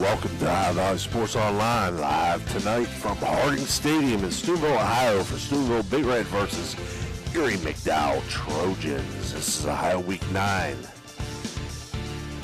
Welcome to Ohio Valley Sports Online, live tonight from Harding Stadium in Steubenville, Ohio for Steubenville Big Red versus Erie McDowell Trojans. This is Ohio Week 9.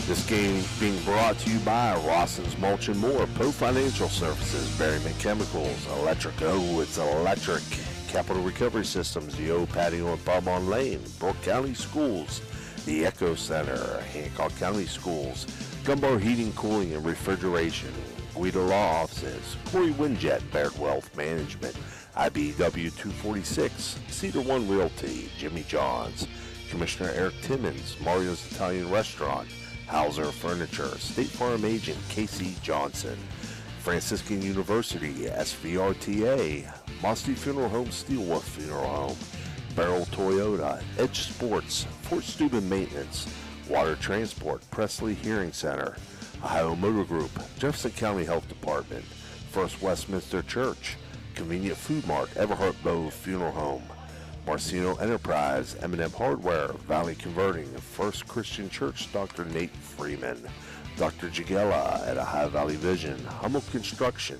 This game being brought to you by Rawson's Mulch and More, Poe Financial Services, Berryman Chemicals, Electric, it's electric, Capital Recovery Systems, the O Patio and Pub on Lane, Brooke County Schools, the Echo Center, Hancock County Schools, Gumbar Heating, Cooling, and Refrigeration, Guido Law Offices, Corey Winjet, Baird Wealth Management, IBW 246, Cedar One Realty, Jimmy John's, Commissioner Eric Timmons, Mario's Italian Restaurant, Hauser Furniture, State Farm Agent Casey Johnson, Franciscan University, SVRTA, Mosty Funeral Home, Steelwolf Funeral Home, Barrel Toyota, Edge Sports, Fort Steuben Maintenance, Water Transport, Presley Hearing Center, Ohio Motor Group, Jefferson County Health Department, First Westminster Church, Convenient Food Mart, Everhart Bow Funeral Home, Marcino Enterprise, M&M Hardware, Valley Converting, First Christian Church, Dr. Nate Freeman, Dr. Jagella at Ohio Valley Vision, Hummel Construction,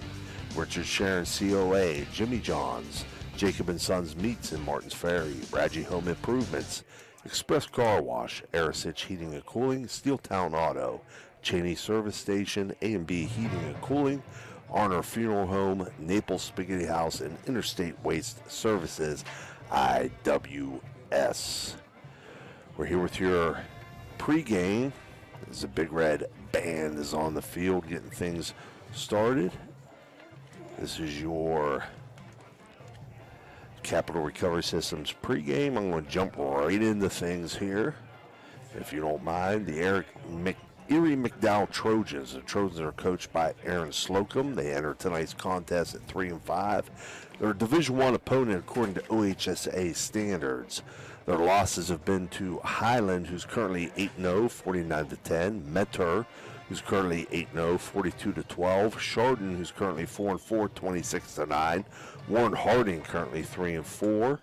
Richard Sharon COA, Jimmy John's, Jacob & Sons Meats in Martins Ferry, Raji Home Improvements, Express Car Wash, Arisich Heating and Cooling, Steeltown Auto, Cheney Service Station, A&B Heating and Cooling, Arner Funeral Home, Naples Spaghetti House, and Interstate Waste Services, IWS. We're here with your pregame. As the Big Red Band is on the field getting things started. This is your Capital Recovery Systems pregame. I'm going to jump right into things here, if you don't mind. The Erie McDowell Trojans. The Trojans are coached by Aaron Slocum. They enter tonight's contest at 3-5. They're a Division I opponent according to OHSA standards. Their losses have been to Highland, who's currently 8-0, 49-10. Mentor, who's currently 8-0, 42-12. Chardon, who's currently 4-4, 26-9. Warren Harding, currently 3-4,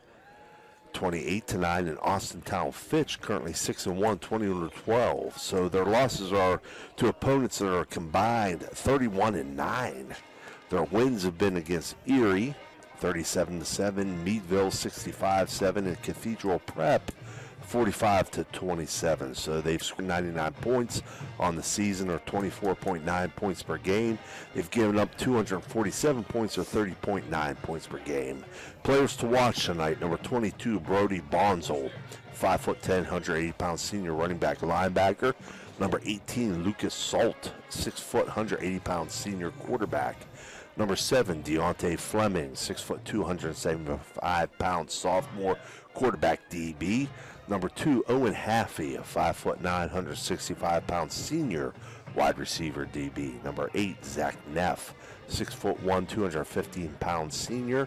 28-9. And Austintown Fitch, currently 6-1, 21-12. So their losses are to opponents that are combined 31-9. Their wins have been against Erie, 37-7, Meadville 65-7, and Cathedral Prep 45-27. So they've scored 99 points on the season, or 24.9 points per game. They've given up 247 points, or 30.9 points per game. Players to watch tonight: number 22, Brody Bonzel, 5'10", 180-pound senior running back linebacker. Number 18, Lucas Salt, 6', 180-pound senior quarterback. Number 7, Deontay Fleming, 6'2", 175-pound sophomore quarterback DB. Number 2, Owen Haffey, a 5'9", 165-pound senior wide receiver DB. Number 8, Zach Neff, 6'1", 215-pound senior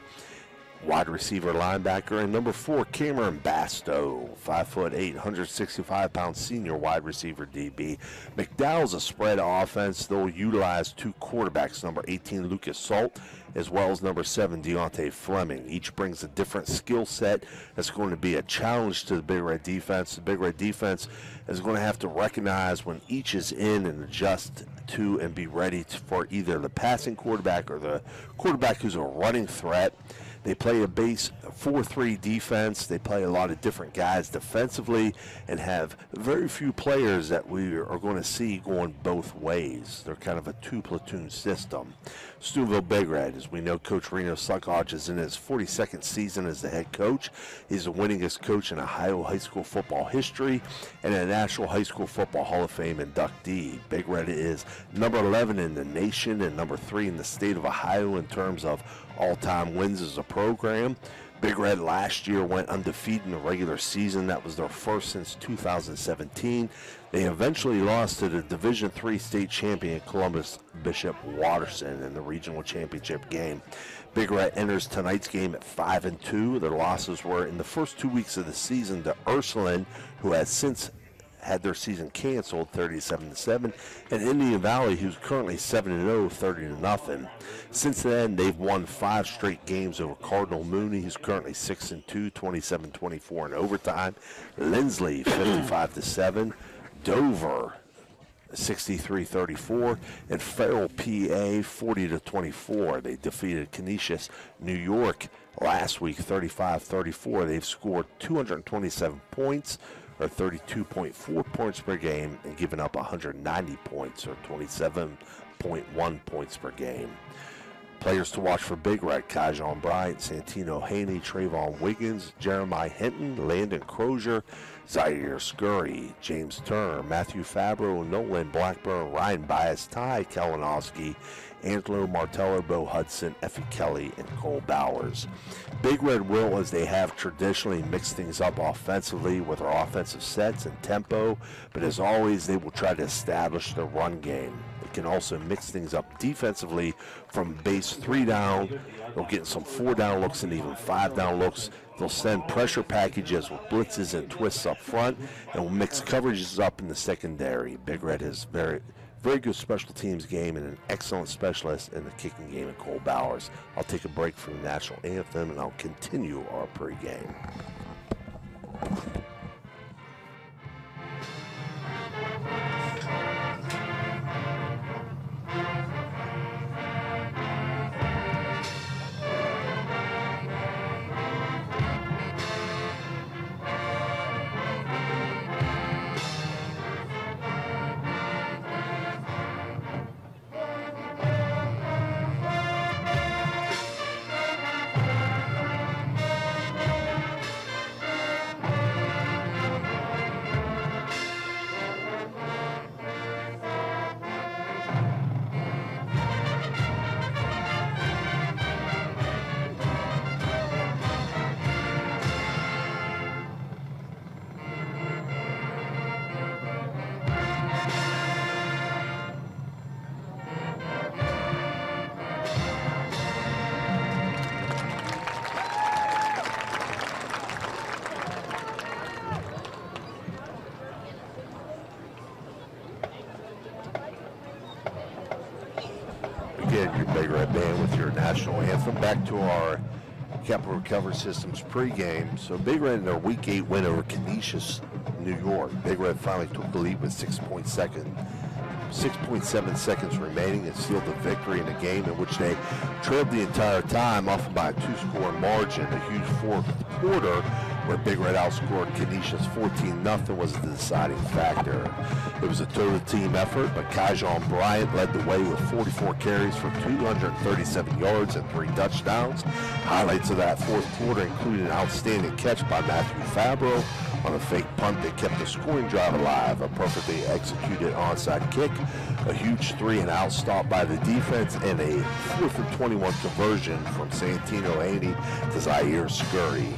wide receiver linebacker. And number 4, Cameron Bastow, 5'8", 165-pound senior wide receiver DB. McDowell's a spread offense. They'll utilize 2 quarterbacks, number 18, Lucas Salt, as well as number 7, Deontay Fleming. Each brings a different skill set. That's going to be a challenge to the Big Red defense. The Big Red defense is going to have to recognize when each is in and adjust to and be ready for either the passing quarterback or the quarterback who's a running threat. They play a base 4-3 defense. They play a lot of different guys defensively and have very few players that we are going to see going both ways. They're kind of a 2-platoon system. Steubenville Big Red, as we know, Coach Reno Suckhodge is in his 42nd season as the head coach. He's the winningest coach in Ohio high school football history and a National High School Football Hall of Fame inductee. Big Red is number 11 in the nation and number 3 in the state of Ohio in terms of all-time wins as a program. Big Red last year went undefeated in the regular season. That was their first since 2017. They eventually lost to the Division III state champion Columbus Bishop Watterson in the regional championship game. Big Red enters tonight's game at 5-2. Their losses were in the first 2 weeks of the season to Ursuline, who has since had their season canceled, 37-7, and Indian Valley, who's currently 7-0, 30-0. Since then, they've won 5 straight games over Cardinal Mooney, who's currently 6-2, 27-24 in overtime. Lindsley, 55-7. Dover, 63-34, and Farrell, PA, 40-24. They defeated Canisius, New York last week, 35-34. They've scored 227 points, or 32.4 points per game, and given up 190 points, or 27.1 points per game. Players to watch for Big Red: Kajon Bryant, Santino Haney, Trayvon Wiggins, Jeremiah Hinton, Landon Crozier, Zaire Scurry, James Turner, Matthew Fabro, Nolan Blackburn, Ryan Bias, Ty Kalinowski, Angelo Martello, Bo Hudson, Effie Kelly, and Cole Bowers. Big Red will, as they have traditionally, mix things up offensively with their offensive sets and tempo, but as always, they will try to establish their run game. They can also mix things up defensively from base 3 down. They'll get some 4 down looks and even 5 down looks. They'll send pressure packages with blitzes and twists up front, and will mix coverages up in the secondary. Big Red has very good special teams game and an excellent specialist in the kicking game in Cole Bowers. I'll take a break from the national anthem, and I'll continue our pregame. Your Big Red Band with your national anthem. Back to our Capital Recovery Systems pregame. So Big Red in their Week 8 win over Canisius, New York. Big Red finally took the lead with 6.7 seconds remaining and sealed the victory in a game in which they trailed the entire time, often by a 2-score margin. A huge fourth quarter where Big Red outscored Canisius 14-0 was the deciding factor. It was a total team effort, but Kajon Bryant led the way with 44 carries for 237 yards and 3 touchdowns. Highlights of that fourth quarter included an outstanding catch by Matthew Fabro on a fake punt that kept the scoring drive alive, a perfectly executed onside kick, a huge 3-and-out stop by the defense, and a 4th and 21 conversion from Santino Haney to Zaire Scurry.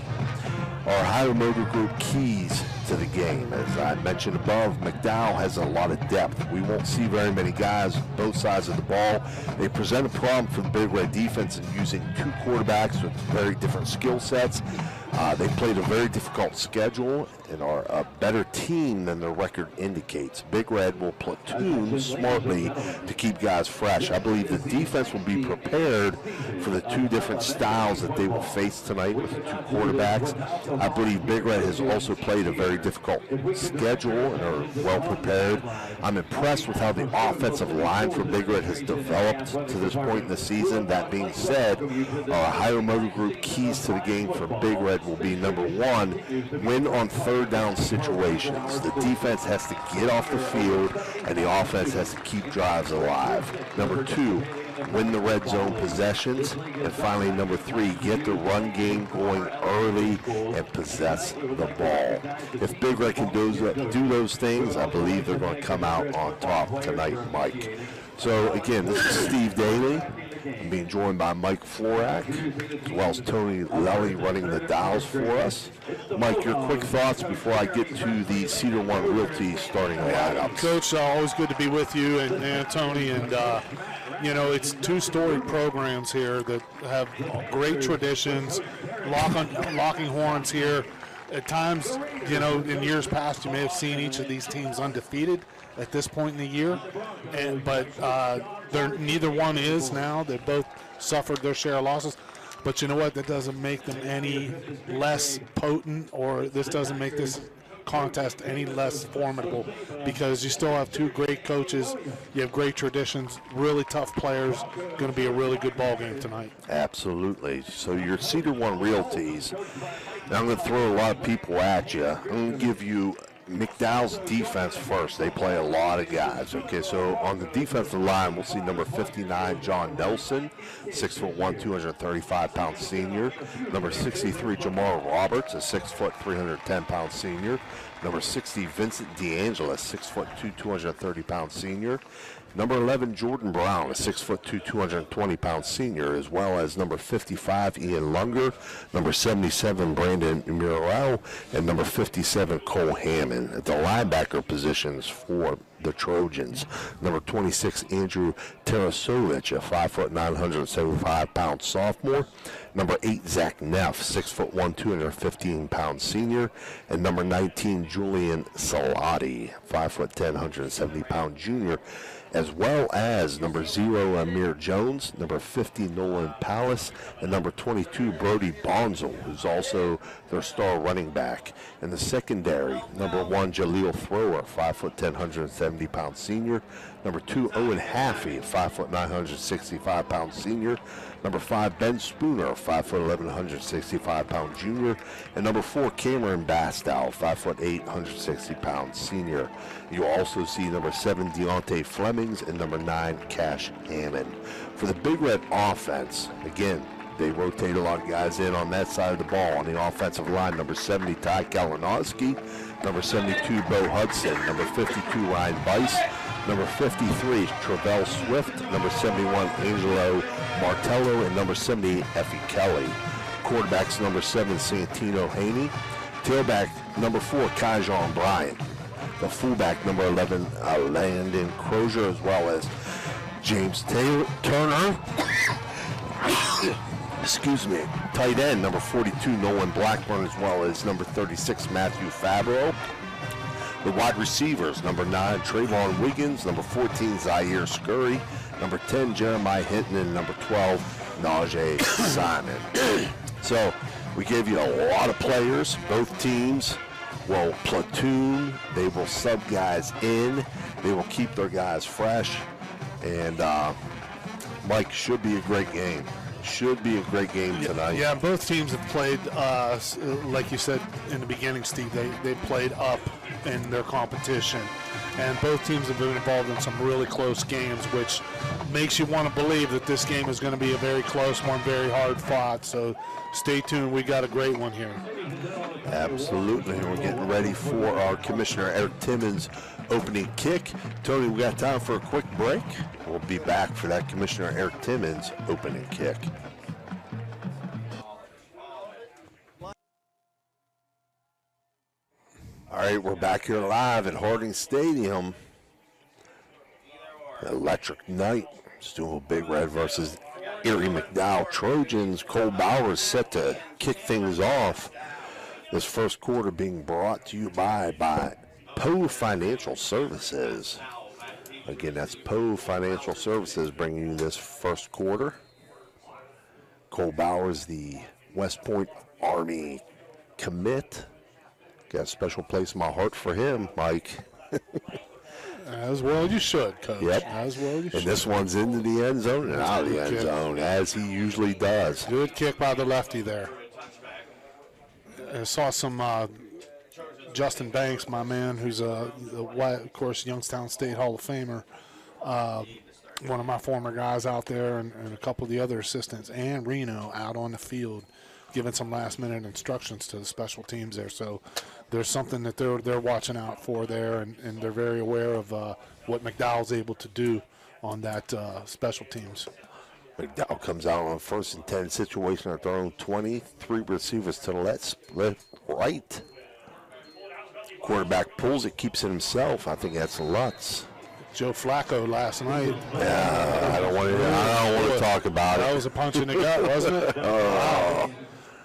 Our Ohio Motor Group keys to the game. As I mentioned above, McDowell has a lot of depth. We won't see very many guys both sides of the ball. They present a problem for the Big Red defense in using 2 quarterbacks with very different skill sets. They played a very difficult schedule and are a better team than their record indicates. Big Red will platoon smartly to keep guys fresh. I believe the defense will be prepared for the 2 different styles that they will face tonight with the 2 quarterbacks. I believe Big Red has also played a very difficult schedule and are well prepared. I'm impressed with how the offensive line for Big Red has developed to this point in the season. That being said, our Ohio Motor Group keys to the game for Big Red will be, number 1, win on 3rd down situations. The defense has to get off the field and the offense has to keep drives alive. Number 2, win the red zone possessions. And finally, number 3, get the run game going early and possess the ball. If Big Red can do those things, I believe they're going to come out on top tonight, Mike. So again, this is Steve Daley. I'm being joined by Mike Florak, as well as Tony Lelly running the dials for us. Mike, your quick thoughts before I get to the Cedar One Realty starting lineup. Coach, always good to be with you and Tony. And, you know, it's 2 storied programs here that have great traditions, locking horns here. At times, you know, in years past, you may have seen each of these teams undefeated at this point in the year, but neither one is now. They both suffered their share of losses. But you know what? That doesn't make them any less potent, or this doesn't make this contest any less formidable because you still have two great coaches. You have great traditions, really tough players. Going to be a really good ball game tonight. Absolutely. So your Cedar One Realties, now I'm going to throw a lot of people at you. I'm going to give you McDowell's defense first. They play a lot of guys. Okay, so on the defensive line, we'll see number 59, John Nelson, 6'1", 235-pound senior. Number 63, Jamal Roberts, a 6', 310-pound senior. Number 60, Vincent DeAngelis, 6'2", 230-pound senior. Number 11, Jordan Brown, a 6'2", 220-pound senior, as well as number 55, Ian Lunger, number 77, Brandon Murrell, and number 57, Cole Hammond. At the linebacker positions for the Trojans, number 26, Andrew Tarasovich, a 5', 975-pound sophomore. Number 8, Zach Neff, 6'1", 215-pound senior. And number 19, Julian Salati, 5'10", 170-pound junior. As well as number 0, Amir Jones, number 50, Nolan Pallas, and number 22, Brody Bonzel, who's also their star running back. In the secondary, number 1, Jaleel Thrower, 5'10", 170-pound senior. Number 2, Owen Haffey, 5'9", 165-pound senior. Number 5, Ben Spooner, 5'11", 165-pound junior. And number 4, Cameron Bastow, 5'8", 160-pound senior. You'll also see number 7, Deontay Flemings, and number 9, Cash Hammond. For the Big Red offense, again, they rotate a lot of guys in on that side of the ball. On the offensive line, number 70, Ty Kalinowski, number 72, Bo Hudson, number 52, Ryan Bice, number 53, Travell Swift, number 71, Angelo Martello, and number 70, Effie Kelly. Quarterbacks, number 7, Santino Haney. Tailback, number 4, Kyjon Bryant. The fullback, number 11, Landon Crozier, as well as James Turner. Excuse me. Tight end, number 42, Nolan Blackburn, as well as number 36, Matthew Fabro. The wide receivers, number 9, Trayvon Wiggins, number 14, Zaire Scurry, number 10, Jeremiah Hinton, and number 12, Najee Simon. So we gave you a lot of players. Both teams will platoon. They will sub guys in. They will keep their guys fresh. And Mike, should be a great game. Should be a great game tonight. Yeah, both teams have played, like you said in the beginning, Steve, they played up in their competition. And both teams have been involved in some really close games, which makes you want to believe that this game is going to be a very close one, very hard fought. So stay tuned. We got a great one here. Absolutely. We're getting ready for our Commissioner Eric Timmons opening kick. Tony, we got time for a quick break. We'll be back for that Commissioner Eric Timmons opening kick. All right, we're back here live at Harding Stadium. Electric night. Still Big Red versus Erie McDowell Trojans. Cole Bowers set to kick things off. This first quarter being brought to you by Poe Financial Services. Again, that's Poe Financial Services bringing you this first quarter. Cole Bowers, the West Point Army commit. Got a special place in my heart for him, Mike. As well you should, Coach. Yep. As well you should. And this one's into the end zone and out of the end zone, as he usually does. Good kick by the lefty there. I saw some Justin Banks, my man, who's of course, Youngstown State Hall of Famer. One of my former guys out there, and a couple of the other assistants, and Reno out on the field, giving some last-minute instructions to the special teams there. So there's something that they're watching out for there, and they're very aware of what McDowell's able to do on that special teams. McDowell comes out on a 1st and 10 situation at their own 20. 3 receivers to the left, split right. Quarterback pulls it, keeps it himself. I think that's Lutz. Joe Flacco last night. Yeah, I don't want to talk about it. That was a punch in the gut, wasn't it? Wow.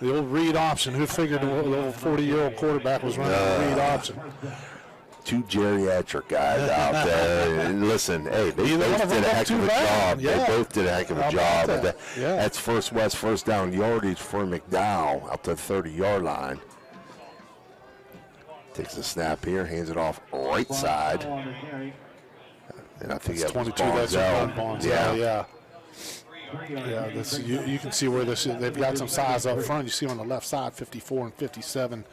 The old read option. Who figured the old 40-year-old quarterback was running the read option? 2 geriatric guys out there. And listen, hey, they both did a heck of a job. Yeah. They both did a heck of a job. Yeah. That's first down yardage for McDowell out to the 30-yard line. Takes the snap here, hands it off right side. And I think that's that was 22. That's Bonzell. Yeah. Yeah, this you can see where this is. They've got some size up front. You see on the left side, 54 and 57,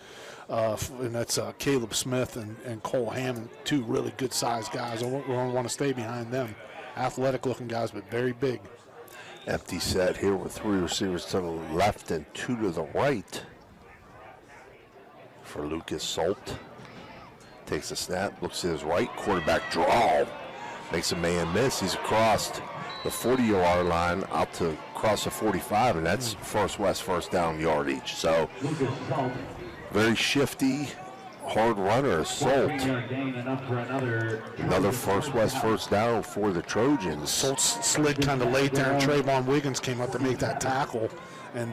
and that's Caleb Smith and Cole Hammond, two really good-sized guys. We don't want to stay behind them. Athletic-looking guys, but very big. Empty set here with 3 receivers to the left and 2 to the right for Lucas Solt. Takes a snap, looks to his right, quarterback draw. Makes a man miss. He's across the 40-yard line out to cross the 45, and that's First West first down yardage. So very shifty, hard runner, Solt. Another First West first down for the Trojans. Solt slid kind of late there, and Trayvon Wiggins came up to make that tackle, and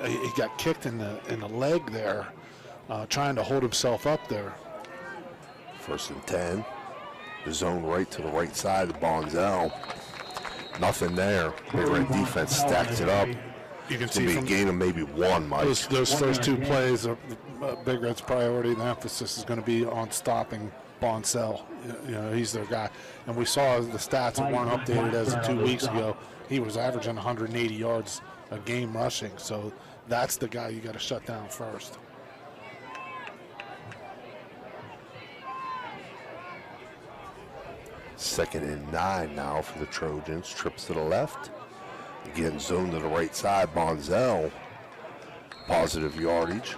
he got kicked in the leg there, trying to hold himself up there. 1st and 10. The zone right to the right side of Bonzell. Nothing there. Big Red defense stacks it up. You can see from a gain of maybe 1, Mike. Those first 2 plays, Big Red's priority and emphasis is going to be on stopping Bonzell. You know, he's their guy. And we saw the stats that weren't updated as of 2 weeks ago. He was averaging 180 yards a game rushing. So that's the guy you got to shut down first. Second and 9 now for the Trojans. Trips to the left. Again, zone to the right side. Bonzell, positive yardage.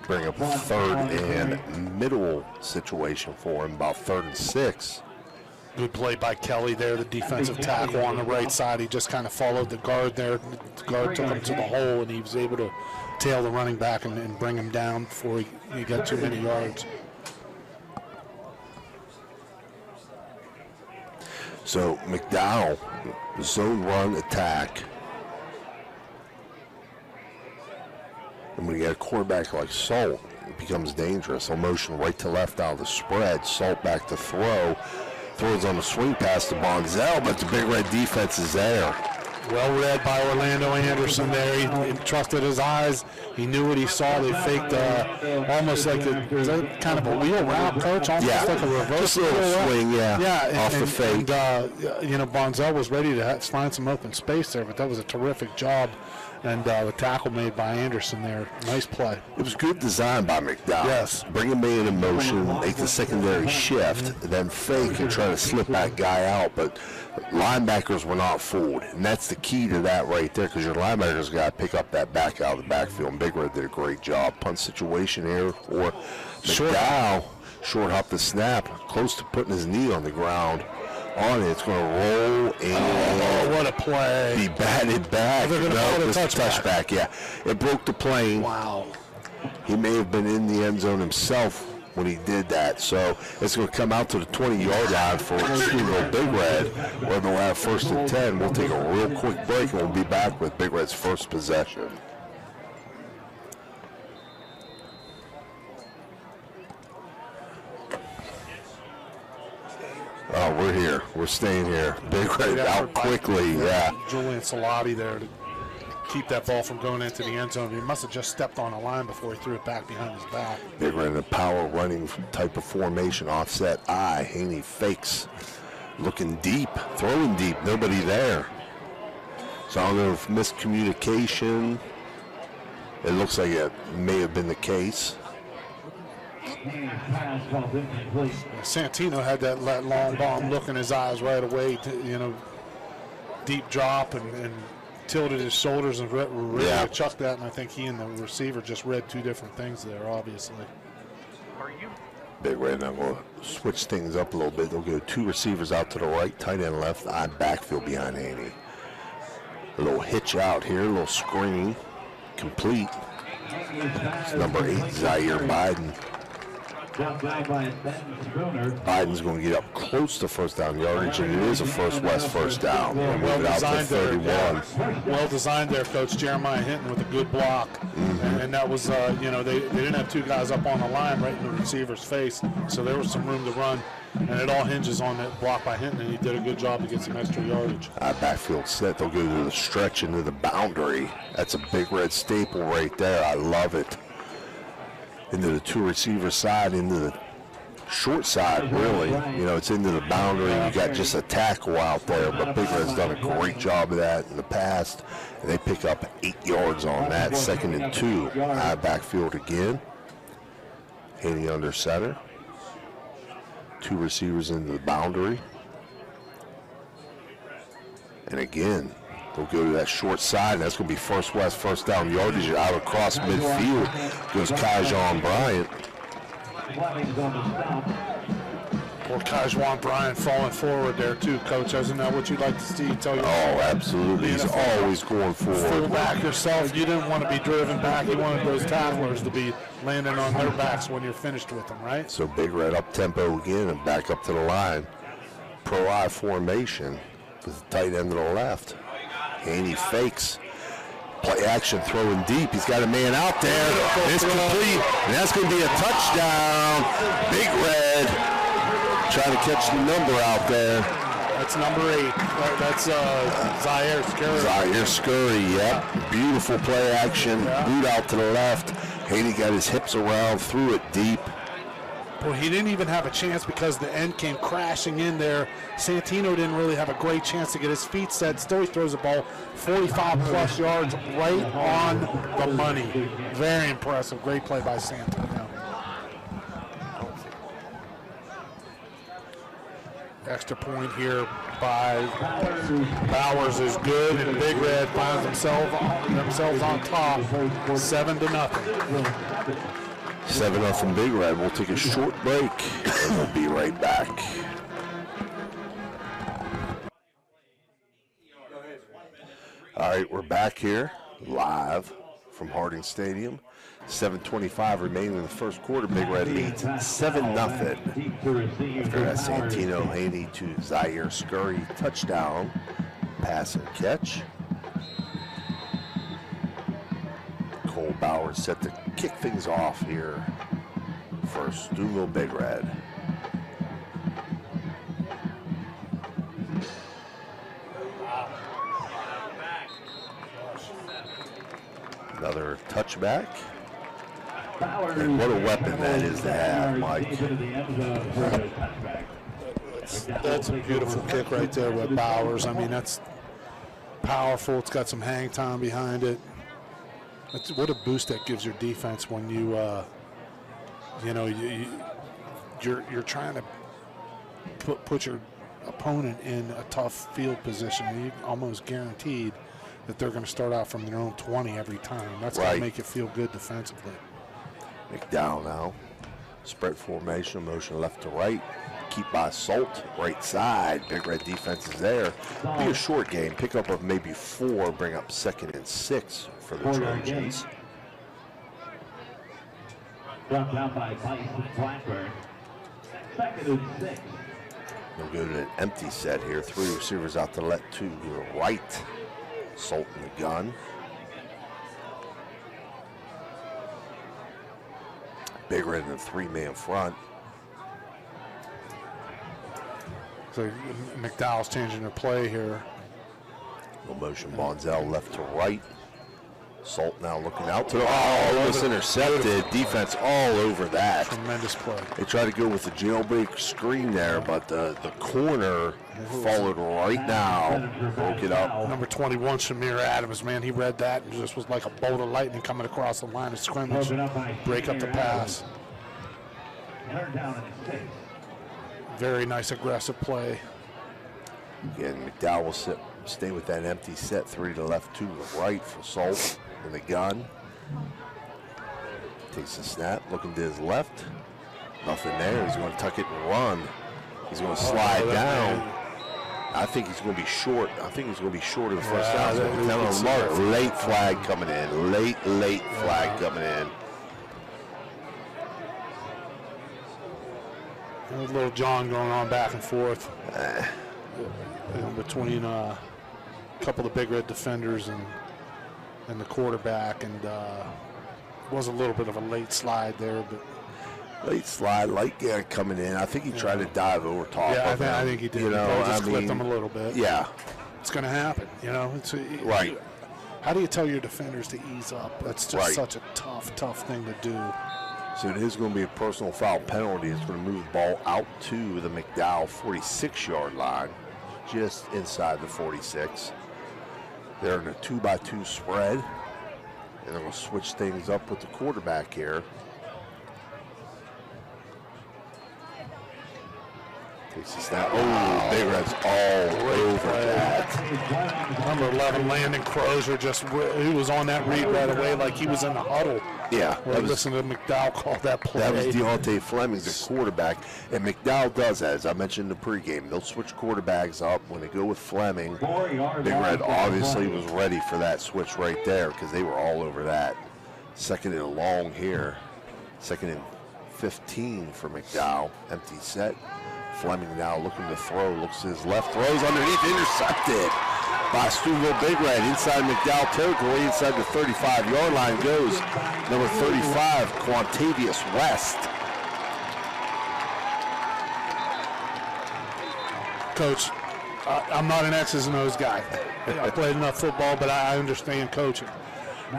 Bring up a 3rd and middle situation for him, about 3rd and 6. Good play by Kelly there, the defensive tackle on the right side. He just kind of followed the guard there. The guard took him to the hole, and he was able to tail the running back and bring him down before he got too many yards. So McDowell, zone run attack. And when you got a quarterback like Solt, it becomes dangerous. They'll motion right to left out of the spread. Solt back to throw. Throws on the swing pass to Bonzell, but the Big Red defense is there. Well read by Orlando Anderson there. He trusted his eyes. He knew what he saw. They faked almost like kind of a wheel route, Coach? Almost like a reverse. Just a little swing, off the fake. And, Bonzell was ready to find some open space there, but that was a terrific job. And the tackle made by Anderson there. Nice play. It was good design by McDowell. Yes. Bring a man in motion, make the secondary shift, then fake and try to slip that guy out. But linebackers were not fooled. And that's the key to that right there, because your linebackers got to pick up that back out of the backfield. And Big Red did a great job. Punt situation here for McDowell. Short hop the snap, close to putting his knee on the ground. On it, it's going to roll and what a play! Be batted back. They're going to call it a touchback. Yeah, it broke the plane. Wow. He may have been in the end zone himself when he did that. So it's going to come out to the 20-yard line for Stevensville Big Red, where they'll have 1st and 10. We'll take a real quick break and we'll be back with Big Red's first possession. Oh, we're here. We're staying here. Big Red out quickly, Julian Salati there to keep that ball from going into the end zone. He must have just stepped on a line before he threw it back behind his back. Big Red in a power running type of formation, offset eye. Haney fakes, looking deep, throwing deep, nobody there. So I don't know if miscommunication. It looks like it may have been the case. Santino had that long bomb look in his eyes right away, deep drop and tilted his shoulders and ready to chuck that. And I think he and the receiver just read 2 different things there, obviously. Big Red now going to switch things up a little bit. They'll go 2 receivers out to the right, tight end left, eye backfield behind Haney. A little hitch out here, a little screen, complete. It's number 8, Zaire Biden. Biden's going to get up close to first down yardage, and it is a First West first down. We'll move it out to 31. Well designed there, Coach. Jeremiah Hinton with a good block. And that was, they didn't have 2 guys up on the line right in the receiver's face, so there was some room to run. And it all hinges on that block by Hinton, and he did a good job to get some extra yardage. Backfield set. They'll go to the stretch into the boundary. That's a Big Red staple right there. I love it. into the two receiver side, into the short side, really. You know, it's into the boundary. You got just a tackle out there, but Big Red's done a great job of that in the past. And they pick up 8 yards on that. 2nd and 2. High backfield again. Haney under center. 2 receivers into the boundary. And again, they'll go to that short side, and that's going to be first west, first down yardage out across midfield. Goes Kajon Bryant. Or Kajuan Bryant falling forward there too, Coach. Isn't that what you'd like to see? Oh, absolutely. He's always going forward. Full back yourself. You didn't want to be driven back. You wanted those tacklers to be landing on their backs when you're finished with them, right? So Big Red up tempo again and back up to the line. Pro I formation with the tight end to the left. Haney fakes. Play action, throwing deep. He's got a man out there. It's complete, and that's going to be a touchdown. Big Red trying to catch the number out there. That's number 8. That's Zaire Scurry. Zaire Scurry, yep. Beautiful play action. Boot out to the left. Haney got his hips around, threw it deep. Well, he didn't even have a chance because the end came crashing in there. Santino didn't really have a great chance to get his feet set. Still, he throws the ball 45-plus yards right on the money. Very impressive. Great play by Santino. Extra point here by Bowers is good, and Big Red finds themselves on top, 7-0. 7-0 Big Red. We'll take a short break, and we'll be right back. All right, we're back here live from Harding Stadium. 7:25 remaining in the first quarter. Big Red leads 7-0. After that, Santino Haney to Zaire Scurry touchdown, pass and catch. Cole Bowers set to kick things off here for Steubenville Big Red. Another touchback. And what a weapon that is to have, Mike. That's a beautiful kick right there with Bowers. I mean, that's powerful. It's got some hang time behind it. What a boost that gives your defense when you're trying to put your opponent in a tough field position. You almost guaranteed that they're going to start out from their own 20 every time. That's going to make you feel good defensively. McDowell now. Spread formation, motion left to right. Keep by Salt, right side. Big Red defense is there. Be a short game. Pick up of maybe 4, bring up 2nd and 6 for the Trojans. Brought down by Bison Blackburn. 2nd and 6. They'll go to an empty set here. 3 receivers out to the left, 2 to the right. Salt in the gun. Big Red in the 3-man front. So McDowell's changing their play here. No motion, Bonzel left to right. Salt now looking out to the, almost intercepted. Defense all over that. Tremendous play. They tried to go with the jailbreak screen there, but the corner followed right now. Broke it up. Number 21, Shamir Adams, man, he read that and just was like a bolt of lightning coming across the line of scrimmage. Break up the pass. Very nice aggressive play. Again, McDowell will stay with that empty set. 3 to the left, 2 to the right for Salt in the gun. Takes the snap, looking to his left. Nothing there. He's going to tuck it and run. He's going to slide down. I think he's going to be short. I think he's going to be short of the first down. Late flag coming in. Late flag coming in. There's a little John going on back and forth between a couple of Big Red defenders and the quarterback, and was a little bit of a late slide there, but late slide, light guy coming in. I think he tried to dive over top. Yeah, of him. I think he did. You know, just clipped him a little bit. Yeah, it's going to happen. You know, right. How do you tell your defenders to ease up? That's just such a tough thing to do. So it is going to be a personal foul penalty. It's going to move the ball out to the McDowell 46-yard line, just inside the 46. They're in a 2-by-2 spread, and they're going to switch things up with the quarterback here. Takes a snap. Oh, Big Red's all over that. Number 11, Landon Crozier, he was on that read right away like he was in the huddle. Yeah. Listen to McDowell call that play. That was Deontay Fleming, the quarterback. And McDowell does that, as I mentioned in the pregame. They'll switch quarterbacks up when they go with Fleming. Big Red obviously was ready for that switch right there because they were all over that. Second and long here. Second and 15 for McDowell. Empty set. Fleming now looking to throw. Looks to his left. Throws underneath. Intercepted by Steubenville Big Red. Inside McDowell territory. Inside the 35-yard line goes number 35, Quantavious West. Coach, I'm not an X's and O's guy. I played enough football, but I understand coaching.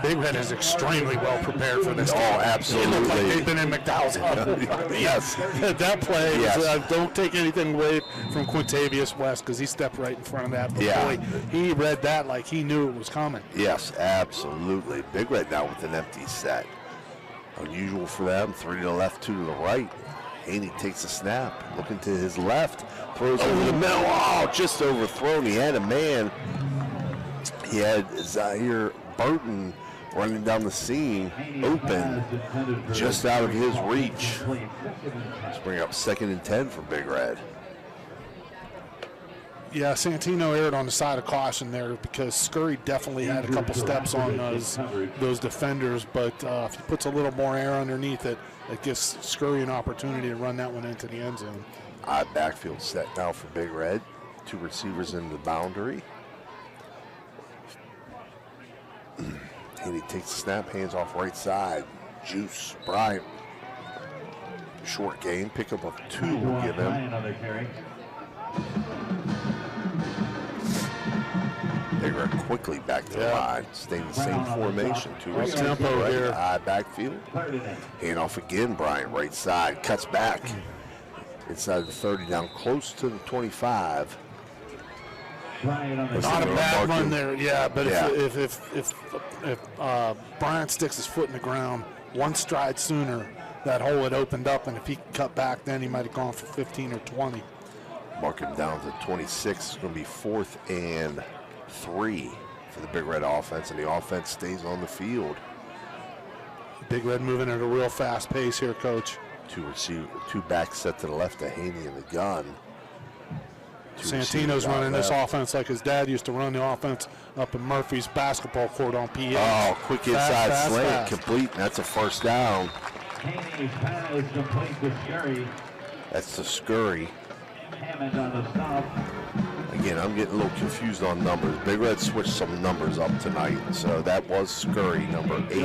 Big Red is extremely well prepared for this game. Oh, absolutely. It looked like they've been in McDowell's huddle. Yes. That play, Yes. Don't take anything away from Quintavious West because he stepped right in front of that. But Yeah. boy, he read that like he knew it was coming. Yes, absolutely. Big Red now with an empty set. Unusual for them. 3 to the left, 2 to the right. Haney takes a snap. Looking to his left. Throws over the middle. Oh, just overthrown. He had a man. He had Zaire Burton running down the seam, open, just out of his reach. Let's bring up 2nd and 10 for Big Red. Yeah, Santino erred on the side of caution there because Scurry definitely had a couple steps on those defenders, but if he puts a little more air underneath it, it gives Scurry an opportunity to run that one into the end zone. Backfield set now for Big Red. 2 receivers in the boundary. Haney takes the snap, hands off right side. Juice, Bryant. Short gain, pickup of 2 will give him. Big Red quickly back to the line, staying the same formation. 2 receivers tempo right here. high backfield. Hand off again, Bryant right side, cuts back. Inside the 30, down close to the 25. Not a bad run there, yeah. But if Bryant sticks his foot in the ground 1 stride sooner, that hole had opened up, and if he cut back, then he might have gone for 15 or 20. Mark him down to 26. It's going to be 4th and 3 for the Big Red offense, and the offense stays on the field. Big Red moving at a real fast pace here, Coach. 2 backs set to the left of Haney in the gun. Santino's running this offense like his dad used to run the offense up in Murphy's basketball court on PA. Oh, quick inside slant, complete, and that's a first down. Haney's pass is complete to Scurry. That's the Scurry. Hammond on the stop. Again, I'm getting a little confused on numbers. Big Red switched some numbers up tonight, so that was Scurry, number 8.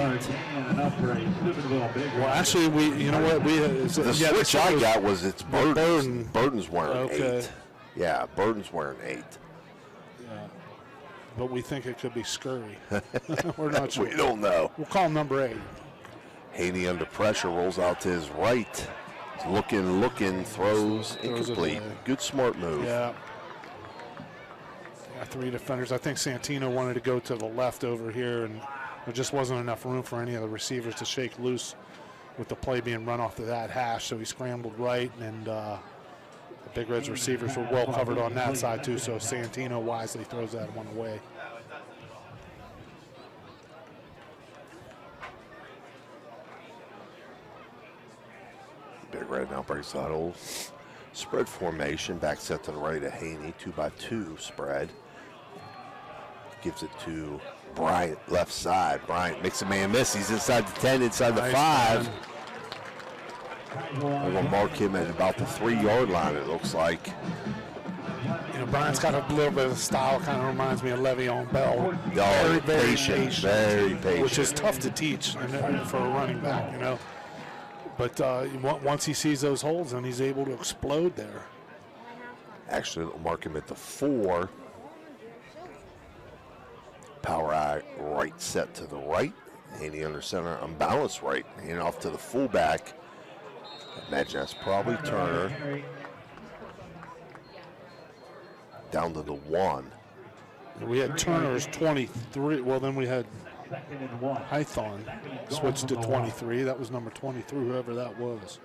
Well, actually, the switch I got was it's Burden. Burden's wearing 8. Yeah, Burden's wearing 8. Yeah, but we think it could be Scurry. We're not sure. We don't know. We'll call him number 8. Haney under pressure, rolls out to his right. Looking, throws incomplete. Good smart move. Yeah. 3 defenders. I think Santino wanted to go to the left over here, and there just wasn't enough room for any of the receivers to shake loose with the play being run off to that hash, so he scrambled right, and the Big Red's receivers were well covered on that side too, so Santino wisely throws that one away. Big Red now breaks the huddle. Spread formation, back set to the right of Haney, 2-by-2 spread. Gives it to Bryant, left side. Bryant makes a man miss. He's inside the 10, inside the 5. I'm going to mark him at about the 3-yard line, it looks like. Bryant's got a little bit of style, kind of reminds me of Le'Veon Bell. Very patient, very patient. Which is tough to teach for a running back, But once he sees those holes, then he's able to explode there. Actually, it'll mark him at the 4. Power eye right set to the right. Handing under center, unbalanced right. Handing off to the fullback. I imagine that's probably Turner. Down to the 1. We had Turner's 23. Well, then we had Hython switched to 23. That was number 23, whoever that was.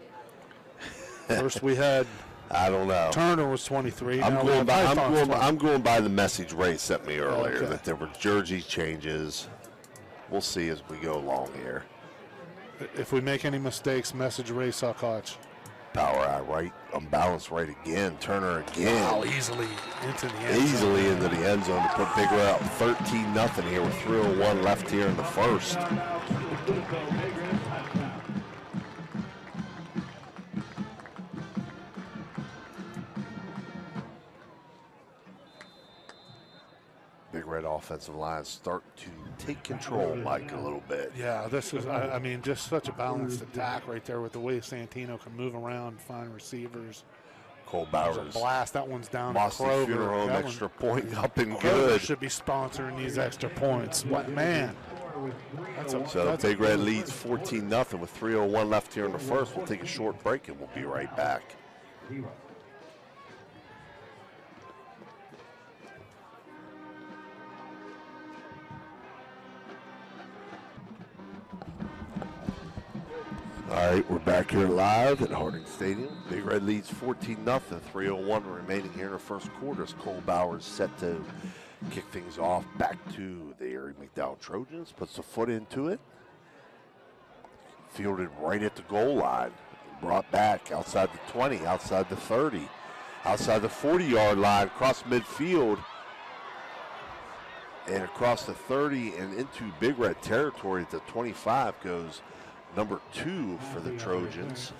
First we had I don't know. Turner was 23. I'm Now going by the message Ray sent me earlier that there were jersey changes. We'll see as we go along here. If we make any mistakes, message Ray Sakach. Power out right, unbalanced right again. Turner again. Wow, easily into the end zone. Easily into the end zone to put Big Red up 13-0 here with 3:01 left here in the first. Big Red offensive line start to take control, Mike, a little bit. Yeah, this is, I mean, just such a balanced attack right there with the way Santino can move around, find receivers. Cole There's Bowers. a blast. That one's down Boston to Kroger. Funeral Home That extra point up and Kroger good. should be sponsoring these extra points. What, man. So Big Red leads 14-0 with 3:01 left here in the first. We'll take a short break and we'll be right back. All right, we're back here live at Harding Stadium. Big Red leads 14-0, 3:01 remaining here in the first quarter as Cole Bowers set to kick things off back to the Erie McDowell Trojans. Puts the foot into it. Fielded right at the goal line. Brought back outside the 20, outside the 30, outside the 40-yard line, across midfield, and across the 30 and into Big Red territory at the 25 goes number 2 for the Trojans.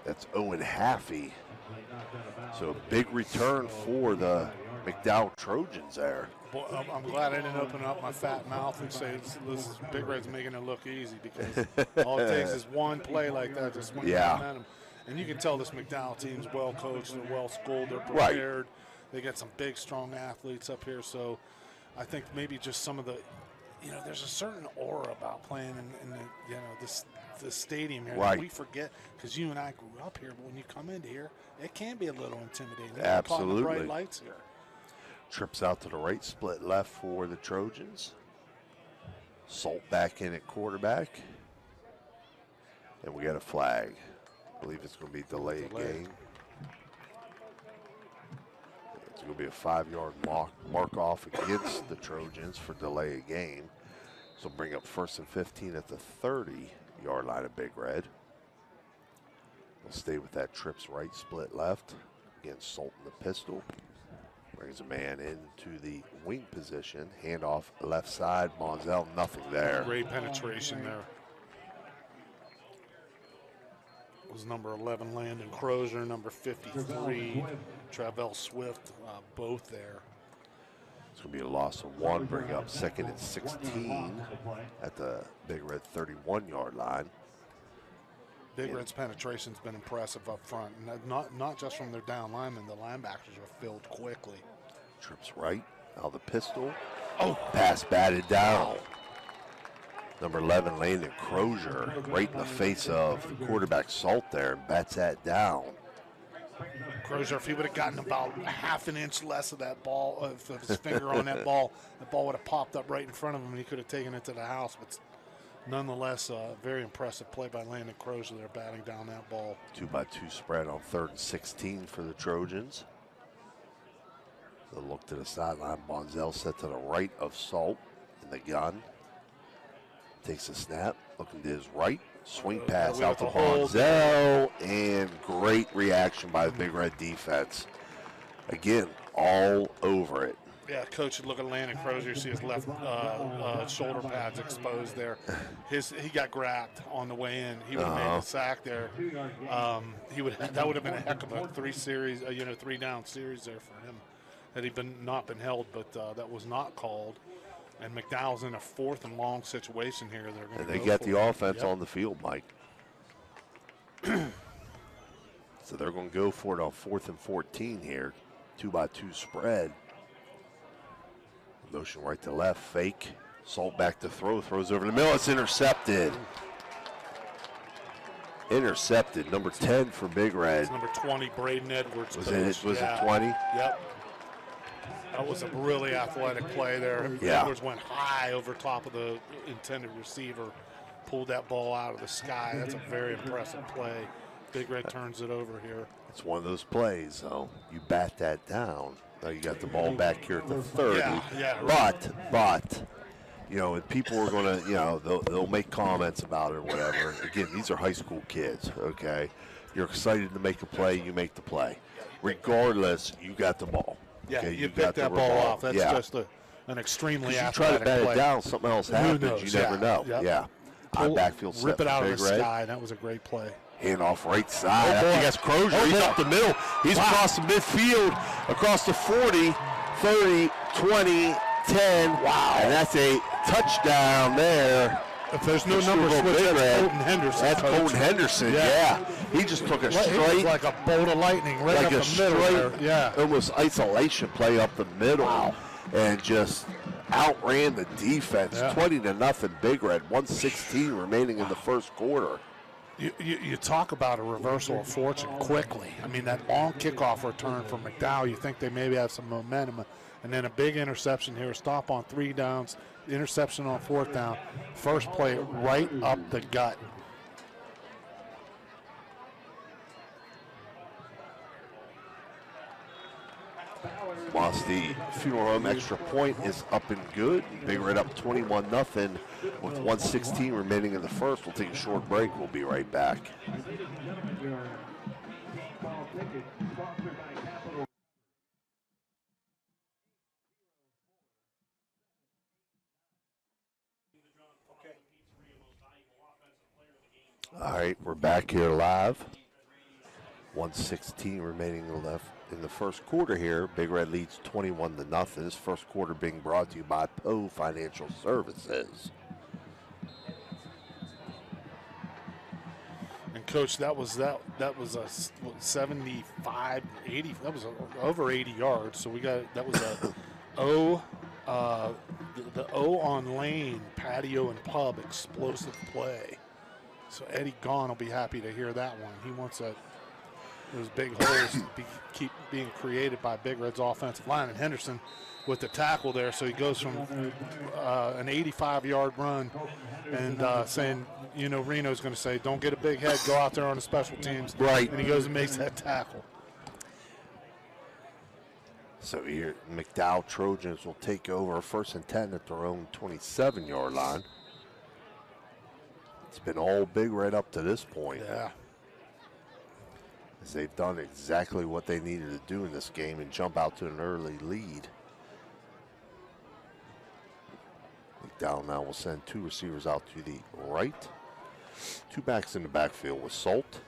That's Owen Haffey. So big return for the McDowell Trojans there. Boy, I'm glad I didn't open up my fat mouth and say this Big Red's making it look easy, because all it takes is one play like that, just one momentum. And you can tell this McDowell team's well coached, they're well schooled, they're prepared. Right. They got some big, strong athletes up here. So I think maybe just some of the, there's a certain aura about playing in the stadium here. Right. We forget, because you and I grew up here, but when you come into here, it can be a little intimidating. Absolutely. Bright lights here. Trips out to the right, split left for the Trojans. Salt back in at quarterback. And we got a flag. I believe it's going to be delay of game. It's going to be a 5-yard mark off against the Trojans for delay of game. So bring up 1st and 15 at the 30-yard line of Big Red. We'll stay with that trips right, split left. Again, Salt in the pistol. Brings a man into the wing position. Handoff left side. Monzel, nothing there. Great penetration there. It was number 11, Landon Crozier, number 53, Travell Swift, both there. It's going to be a loss of 1. Bring up 2nd and 16 at the Big Red 31-yard line. Big Red's penetration's been impressive up front, and not just from their down linemen. The linebackers are filled quickly. Trips right, now the pistol. Oh, pass batted down. Number 11, Landon Crozier, right in the face of the quarterback Salt there, and bats that down. Crozier, if he would have gotten about a half an inch less of that ball, of his finger on that ball would have popped up right in front of him, and he could have taken it to the house. But nonetheless, very impressive play by Landon Crozier there, batting down that ball. 2-by-2 spread on 3rd and 16 for the Trojans. The look to the sideline. Bonzel set to the right of Salt in the gun. Takes a snap, looking to his right. Swing pass out to Bonzel, and great reaction by the Big Red defense. Again, all over it. Yeah, coach, look at Landon Crozier. See his left shoulder pads exposed there. He got grabbed on the way in. He would have made the sack there. That would have been a heck of a 3-down series there for him. Had he not been held, but that was not called. And McDowell's in a 4th and long situation here. They got the offense on the field, Mike. So they're going to go for it on 4th and 14 here. 2-by-2 spread. Motion right to left, fake. Salt back to throw, throws over the middle. It's intercepted. Intercepted. Number 10 for Big Red. It's number 20, Braden Edwards. Was it 20? Yep. That was a really athletic play there. Yeah. Edwards went high over top of the intended receiver, pulled that ball out of the sky. That's a very impressive play. Big Red turns it over here. It's one of those plays, though. You bat that down. Now you got the ball back here at the 30. Yeah. But, you know, and people are going to, you know, they'll make comments about it or whatever. Again, these are high school kids, okay? You're excited to make a play, you make the play. Regardless, you got the ball. Yeah, okay? you pick that ball off. That's just an extremely athletic play. You try to bat it down, something else happens. You never know. Yep. Yeah. On backfield set rip it out of the Big Red. Sky. That was a great play. Hand off right side. Oh, I think that's Crozier. He's up the middle. He's across the midfield, across the 40, 30, 20, 10. Wow. And that's a touchdown there. If there's no number switch, that's Colton Henderson. That's Colton Henderson, yeah. He just took a straight. It was like a bolt of lightning right like up the middle there. Yeah. Almost isolation play up the middle. Wow. And just outran the defense. 20-0 Big Red. 1:16 remaining in the first quarter. You talk about a reversal of fortune quickly. I mean, that long kickoff return from McDowell, you think they maybe have some momentum. And then a big interception here, stop on 3 downs, interception on 4th down. First play right up the gut. Whilst the Funeral Home extra point is up and good. Big Red up 21-0 with 1:16 remaining in the first. We'll take a short break. We'll be right back. All right, we're back here live. 1:16 remaining left in the first quarter here. Big Red leads 21-0. This first quarter being brought to you by Poe Financial Services. And Coach, that was a 75, 80. That was over 80 yards. So we got that was a the O on lane patio and pub explosive play. So Eddie Gahn will be happy to hear that one. He wants those big holes to keep being created by Big Red's offensive line. And Henderson with the tackle there, so he goes from an 85-yard run and saying, you know, Reno's going to say, don't get a big head, go out there on the special teams. Right. And he goes and makes that tackle. So here, McDowell Trojans will take over 1st and 10 at their own 27-yard line. It's been all Big Red up to this point. Yeah. As they've done exactly what they needed to do in this game and jump out to an early lead. McDowell now will send 2 receivers out to the right. 2 backs in the backfield with Salt.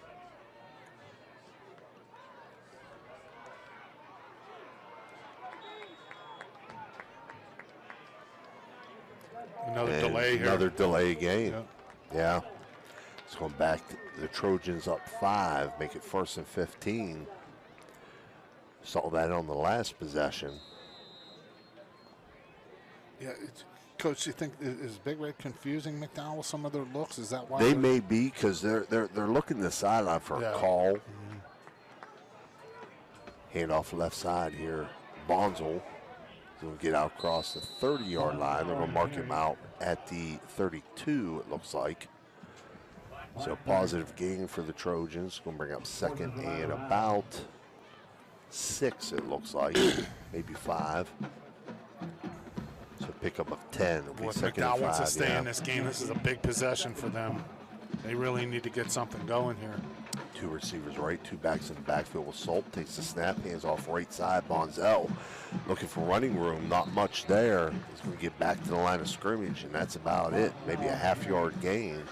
Another delay here. Another delay game. Yeah. It's going back to the Trojans up 5, make it 1st and 15. Saw that on the last possession. Yeah, Coach, you think is Big Red confusing McDowell with some of their looks? Is that why they may be, because they're looking the sideline for a call. Hand off left side here. Bonzel will get out across the 30-yard line. They're going to mark him out at the 32, it looks like. So positive gain for the Trojans. Going to bring up 2nd and about 6, it looks like. Maybe 5. So pickup of 10. It'll be 2nd McDowell and 5, wants to stay in this game. This is a big possession for them. They really need to get something going here. 2 receivers right, 2 backs in the backfield with Salt. Takes the snap, hands off right side. Bonzel looking for running room, not much there. He's going to get back to the line of scrimmage, and that's about it. Maybe a half-yard gain.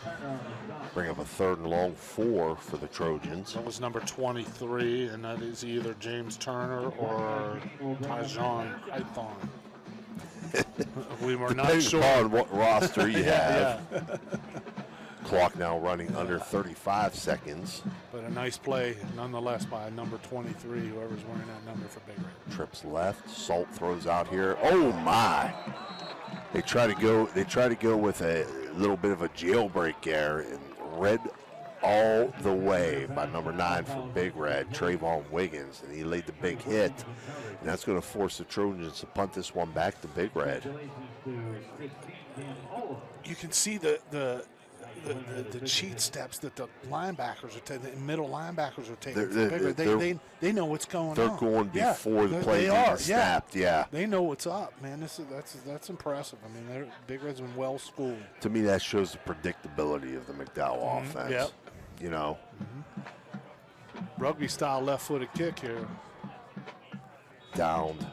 Bring up a 3rd and long 4 for the Trojans. That was number 23, and that is either James Turner or Tajon Python. We were not sure. Depending on what roster you have. Clock now running under 35 seconds. But a nice play, nonetheless, by number 23, whoever's wearing that number for Big Red. Trips left. Salt throws out here. Oh, my. They try to go with a little bit of a jailbreak there, and red all the way by number 9 for Big Red, Trayvon Wiggins, and he laid the big hit, and that's going to force the Trojans to punt this one back to Big Red. You can see the cheat steps that the linebackers are taking, the middle linebackers are taking. They know what's going on. They're going before the play even snapped. Yeah, they know what's up, man. That's impressive. I mean, Big Red's been well schooled. To me, that shows the predictability of the McDowell offense. Yep. You know, rugby style left-footed kick here. Downed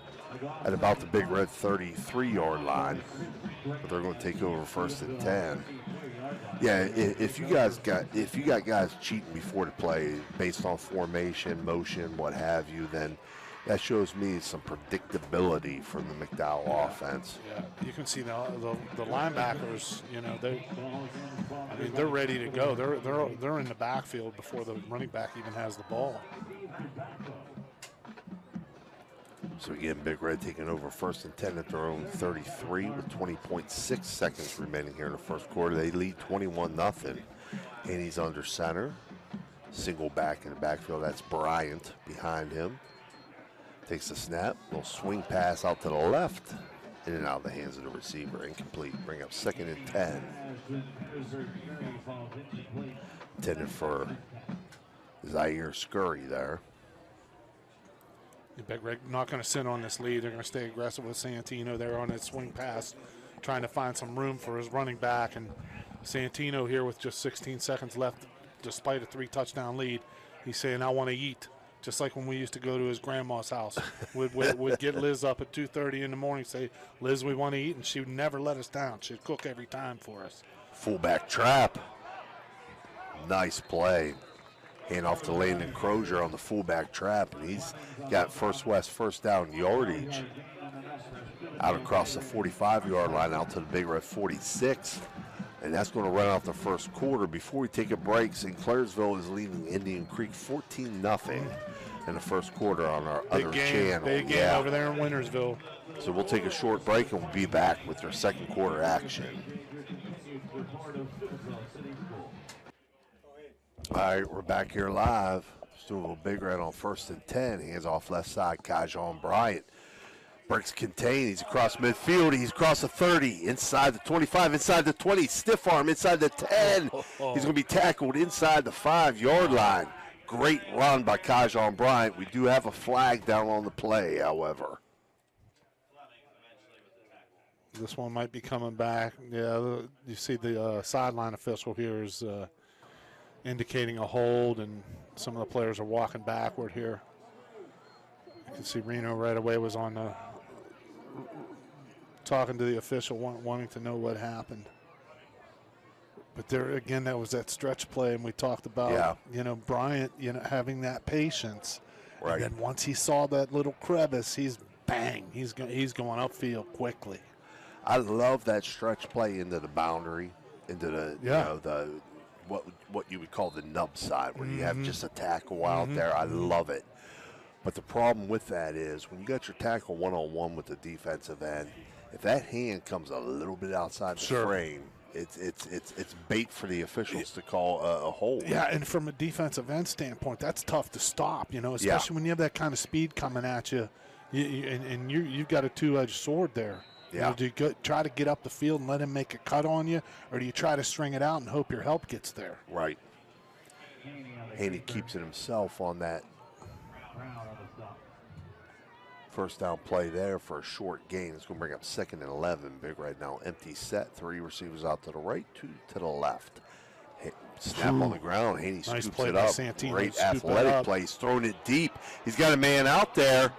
at about the Big Red 33-yard line, but they're going to take over 1st and 10. Yeah, if you got guys cheating before the play based on formation, motion, what have you, then that shows me some predictability from the McDowell offense. Yeah, you can see the linebackers. You know, they're ready to go. They're in the backfield before the running back even has the ball. So again, Big Red taking over 1st and 10 at their own 33 with 20.6 seconds remaining here in the first quarter. They lead 21-0. And he's under center. Single back in the backfield. That's Bryant behind him. Takes the snap. Little swing pass out to the left. In and out of the hands of the receiver. Incomplete. Bring up 2nd and 10. Intended for Zaire Scurry there. Big Red not going to sit on this lead. They're going to stay aggressive with Santino there on that swing pass, trying to find some room for his running back. And Santino here with just 16 seconds left, despite a 3-touchdown lead, he's saying, I want to eat. Just like when we used to go to his grandma's house. We'd get Liz up at 2:30 in the morning, say, Liz, we want to eat, and she would never let us down. She'd cook every time for us. Fullback trap. Nice play. Hand off to Landon Crozier on the fullback trap, and he's got First West first down yardage. Out across the 45-yard line, out to the Big Red 46. And that's going to run out the first quarter. Before we take a break, St. Clairsville is leading Indian Creek 14-0 in the first quarter on our other channel. Big game over there in Wintersville. So we'll take a short break and we'll be back with their second quarter action. All right, we're back here live. Still Big Red on 1st and 10. Hands off left side, Kajon Bryant. Breaks contain. He's across midfield. He's across the 30, inside the 25, inside the 20. Stiff arm inside the 10. He's going to be tackled inside the 5-yard line. Great run by Kajon Bryant. We do have a flag down on the play, however. This one might be coming back. Yeah, you see the sideline official here is indicating a hold, and some of the players are walking backward here. You can see Reno right away was on the talking to the official, wanting to know what happened. But there again, that was that stretch play, and we talked about Bryant, having that patience. Right. And then once he saw that little crevice, he's going upfield quickly. I love that stretch play into the boundary, into the the what you would call the nub side, where you have just a tackle out there. I love it. But the problem with that is when you got your tackle one-on-one with the defensive end, if that hand comes a little bit outside the frame, it's bait for the officials to call a hold. Yeah, and from a defensive end standpoint, that's tough to stop, especially when you have that kind of speed coming at you, and you've got a two-edged sword there. Yeah. Do you try to get up the field and let him make a cut on you, or do you try to string it out and hope your help gets there? Right. And he keeps it himself on that first down play there for a short gain. It's going to bring up 2nd and 11. Big Red now empty set. 3 receivers out to the right, 2 to the left. Snap on the ground. Haney nice scoops play it by up. Santino. Great Scoop athletic play. He's throwing it deep. He's got a man out there.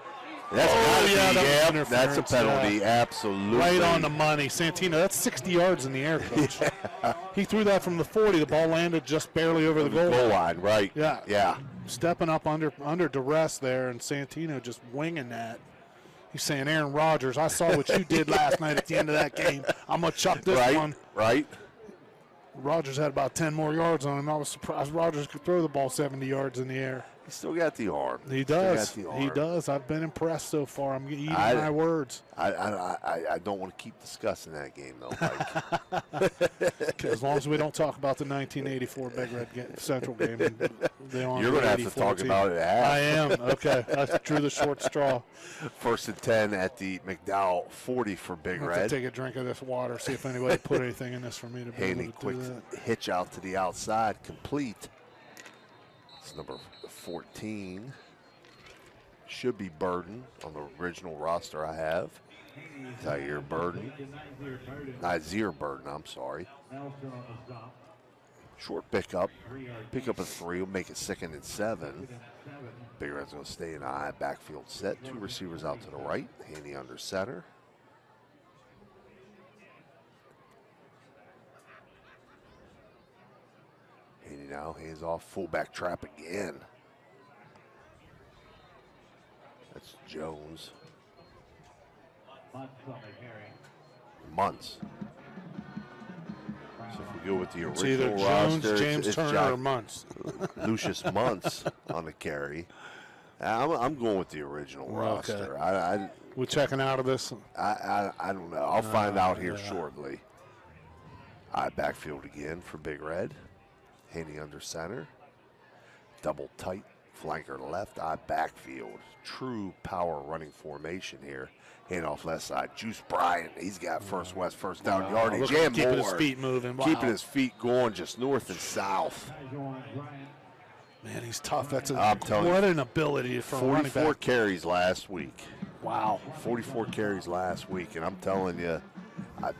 That's a penalty. Yeah. Absolutely. Right on the money. Santino, that's 60 yards in the air, Coach. He threw that from the 40. The ball landed just barely over the goal line. Right. Yeah. Stepping up under duress there, and Santino just winging that. He's saying, Aaron Rodgers, I saw what you did last night at the end of that game. I'm going to chuck this one. Right. Rodgers had about 10 more yards on him. I was surprised Rodgers could throw the ball 70 yards in the air. He's still got the arm. He does. He does. I've been impressed so far. I'm eating my words. I don't want to keep discussing that game, though, Mike. As long as we don't talk about the 1984 Big Red Central game. You're going to have to talk about it at half. I am. Okay. I drew the short straw. 1st and 10 at the McDowell 40 for Big Red. Take a drink of this water, see if anybody put anything in this for me to be able to quick do that. hitch out to the outside, complete. It's number 14. Should be Burden on the original roster I have. Zaire Burden. Nazir Burden, I'm sorry. Short pickup. Pickup of 3 will make it 2nd and 7. Big Red's going to stay in I. Backfield set. 2 receivers out to the right. Handy under center. Handy now hands off. Fullback trap again. That's Jones. Months. So if we go with the original it's either roster, Jones, James it's Turner, or Muntz. Lucius Muntz on the carry. I'm going with the original roster. We're checking out of this. I don't know. I'll find out here shortly. Backfield again for Big Red. Handy under center. Double tight. Flanker left eye backfield. True power running formation here. Hand off left side. Juice Bryant. He's got first down yardage. And keeping more. His feet moving. Wow. Keeping his feet going just north and south. Man, he's tough. That's what an ability for a running back. 44 carries last week. Wow. 44 carries last week, and I'm telling you,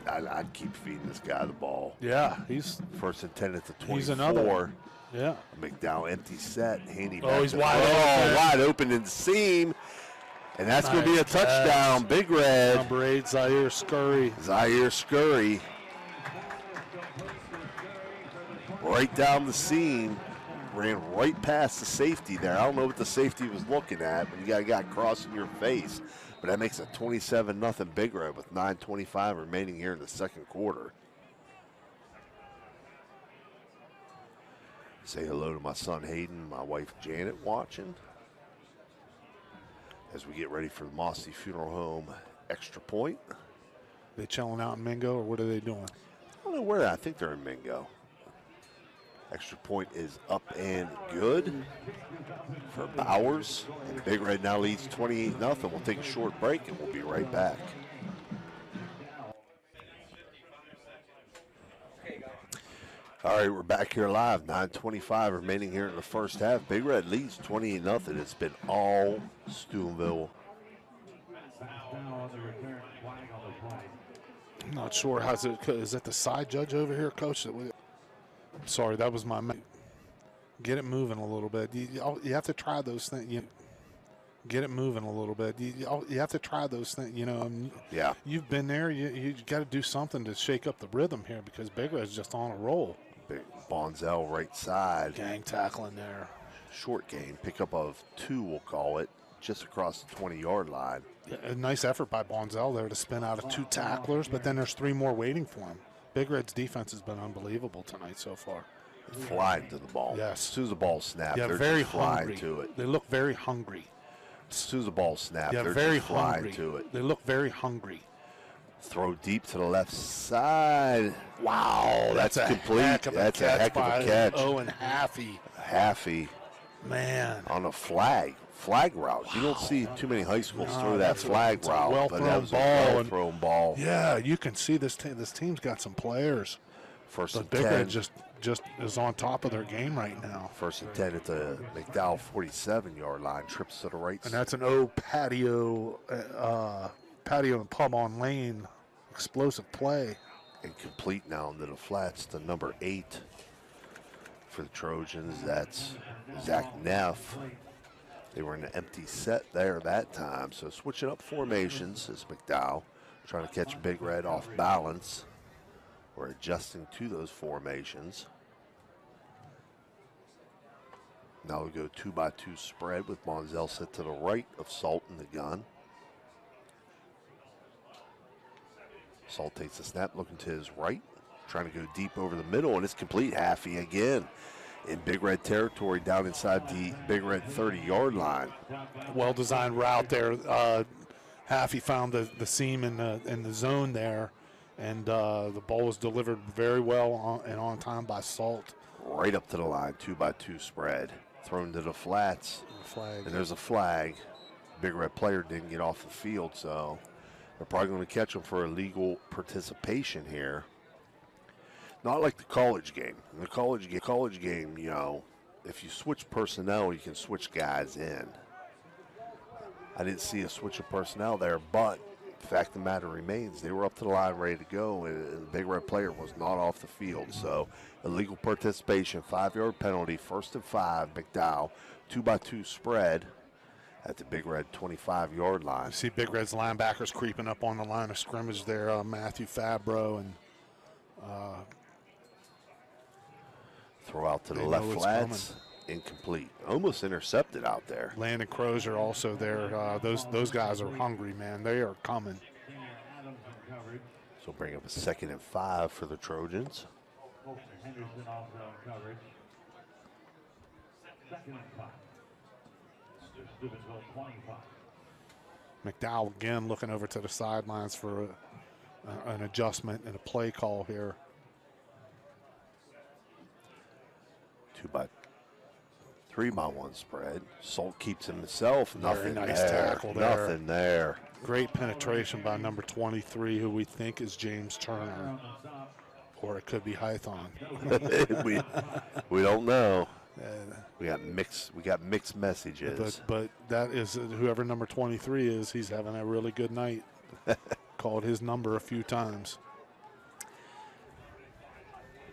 I'd keep feeding this guy the ball. Yeah, he's 1st and 10 at the 24. He's another one. Yeah. McDowell empty set, handy back. Oh, he's wide open in the seam. And that's going to be a touchdown. Big Red. Number 8, Zaire Scurry. Right down the seam. Ran right past the safety there. I don't know what the safety was looking at, but you got a guy crossing your face. But that makes it 27-0 Big Red with 9:25 remaining here in the second quarter. Say hello to my son Hayden, my wife Janet watching. As we get ready for the Mossy Funeral Home extra point. They chilling out in Mingo, or what are they doing? I don't know where. I think they're in Mingo. Extra point is up and good for Bowers. And Big Red now leads 28-0. We'll take a short break and we'll be right back. All right, we're back here live. 9:25 remaining here in the first half. Big Red leads 28-0. It's been all Steubenville. I'm not sure. Is that the side judge over here, Coach? Sorry, that was my. Get it moving a little bit. You have to try those things. Get it moving a little bit. You have to try those things. Yeah. You've been there. You got to do something to shake up the rhythm here because Big Red's just on a roll. Big Bonzel right side. Gang tackling there. Short game. Pickup of 2, we'll call it, just across the 20-yard line. Yeah, a nice effort by Bonzel there to spin out of 2 tacklers, but then there's 3 more waiting for him. Big Red's defense has been unbelievable tonight so far. Flying to the ball. Yes. As soon as the ball snapped, they're very just flying hungry. to it. They look very hungry. As soon as the ball snapped, they're very just flying hungry. to it. They look very hungry. Throw deep to the left side. Wow, that's complete. That's a heck of a catch. Owen Haffey. Haffey. Man. On a flag route. Wow. You don't see too many high schools throw that flag route. But that was a well-thrown ball. Yeah, you can see this team's got some players. First and 10. Big Red just is on top of their game right now. 1st and 10 at the McDowell 47-yard line. Trips to the right. And that's an patio and pub on lane. Explosive play. And complete now into the flats to number 8 for the Trojans. That's Zach Neff. They were in an empty set there that time. So switching up formations is McDowell. Trying to catch Big Red off balance. We're adjusting to those formations. Now we go 2-by-2 spread with Bonzel set to the right of Salt in the gun. Salt takes the snap, looking to his right. Trying to go deep over the middle, and it's complete. Haffey again. in Big Red territory down inside the Big Red 30-yard line. Well-designed route there. Haffey found the seam in the zone there, and the ball was delivered very well and on time by Salt. Right up to the line, 2-by-2 spread. Thrown to the flats, Flag. and there's a flag. Big Red player didn't get off the field, so they're probably going to catch him for illegal participation here. Not like the college game. In the college game, you know, if you switch personnel, you can switch guys in. I didn't see a switch of personnel there, but the fact of the matter remains, they were up to the line ready to go, and the Big Red player was not off the field. So illegal participation, 5-yard penalty, 1st and 5, McDowell, 2-by-2 spread at the Big Red 25-yard line. You see Big Red's linebackers creeping up on the line of scrimmage there, Matthew Fabro, and throw out to the left flats, incomplete. Almost intercepted out there. Landon Crozier also there. Those guys are hungry, man. They are coming. So bring up a 2nd and 5 for the Trojans. Henderson also in coverage. 2nd and 5. Steubenville 25. McDowell again looking over to the sidelines for an adjustment and a play call here. 3-by-1 spread. Salt keeps himself. Nothing nice there. tackle there. Nothing there. Great penetration by number 23, who we think is James Turner, or it could be Hython. we don't know. We got mixed messages. But that is whoever number 23 is. He's having a really good night. Called his number a few times.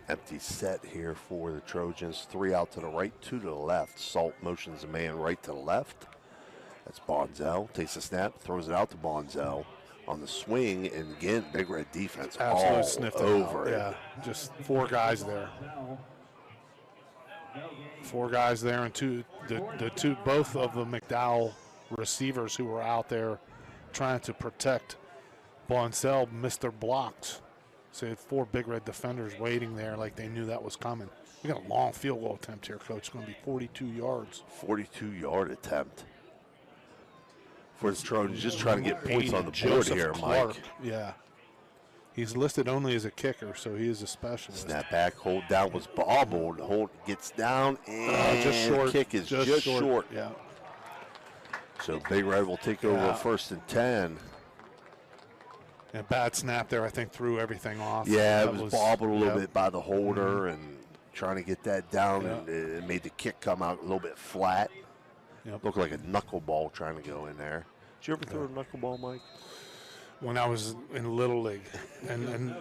Empty set here for the Trojans. 3 out to the right, 2 to the left. Salt motions a man right to the left. That's Bonzel. Takes a snap, throws it out to Bonzel on the swing, and again, Big Red defense Absolutely all sniffed it over out. it. Yeah, just 4 guys there. 4 guys there, and both of the McDowell receivers who were out there trying to protect Bonzel missed their blocks. So you had 4 Big Red defenders waiting there like they knew that was coming. We got a long field goal attempt here, Coach. It's going to be 42 yards. 42-yard attempt for the Trojans, just trying to get points on the board Joseph here, Clark. Mike. Yeah. He's listed only as a kicker, so he is a specialist. Snap back, hold down was bobbled. Hold gets down, and just short. kick is just short. Yeah. So Big Red will take over 1st and 10. And bad snap there, I think, threw everything off. Yeah, That it was bobbled a little bit by the holder, Mm-hmm. and trying to get that down, and it made the kick come out a little bit flat. Yep. Looked like a knuckleball trying to go in there. Did you ever throw a knuckleball, Mike? When I was in Little League, and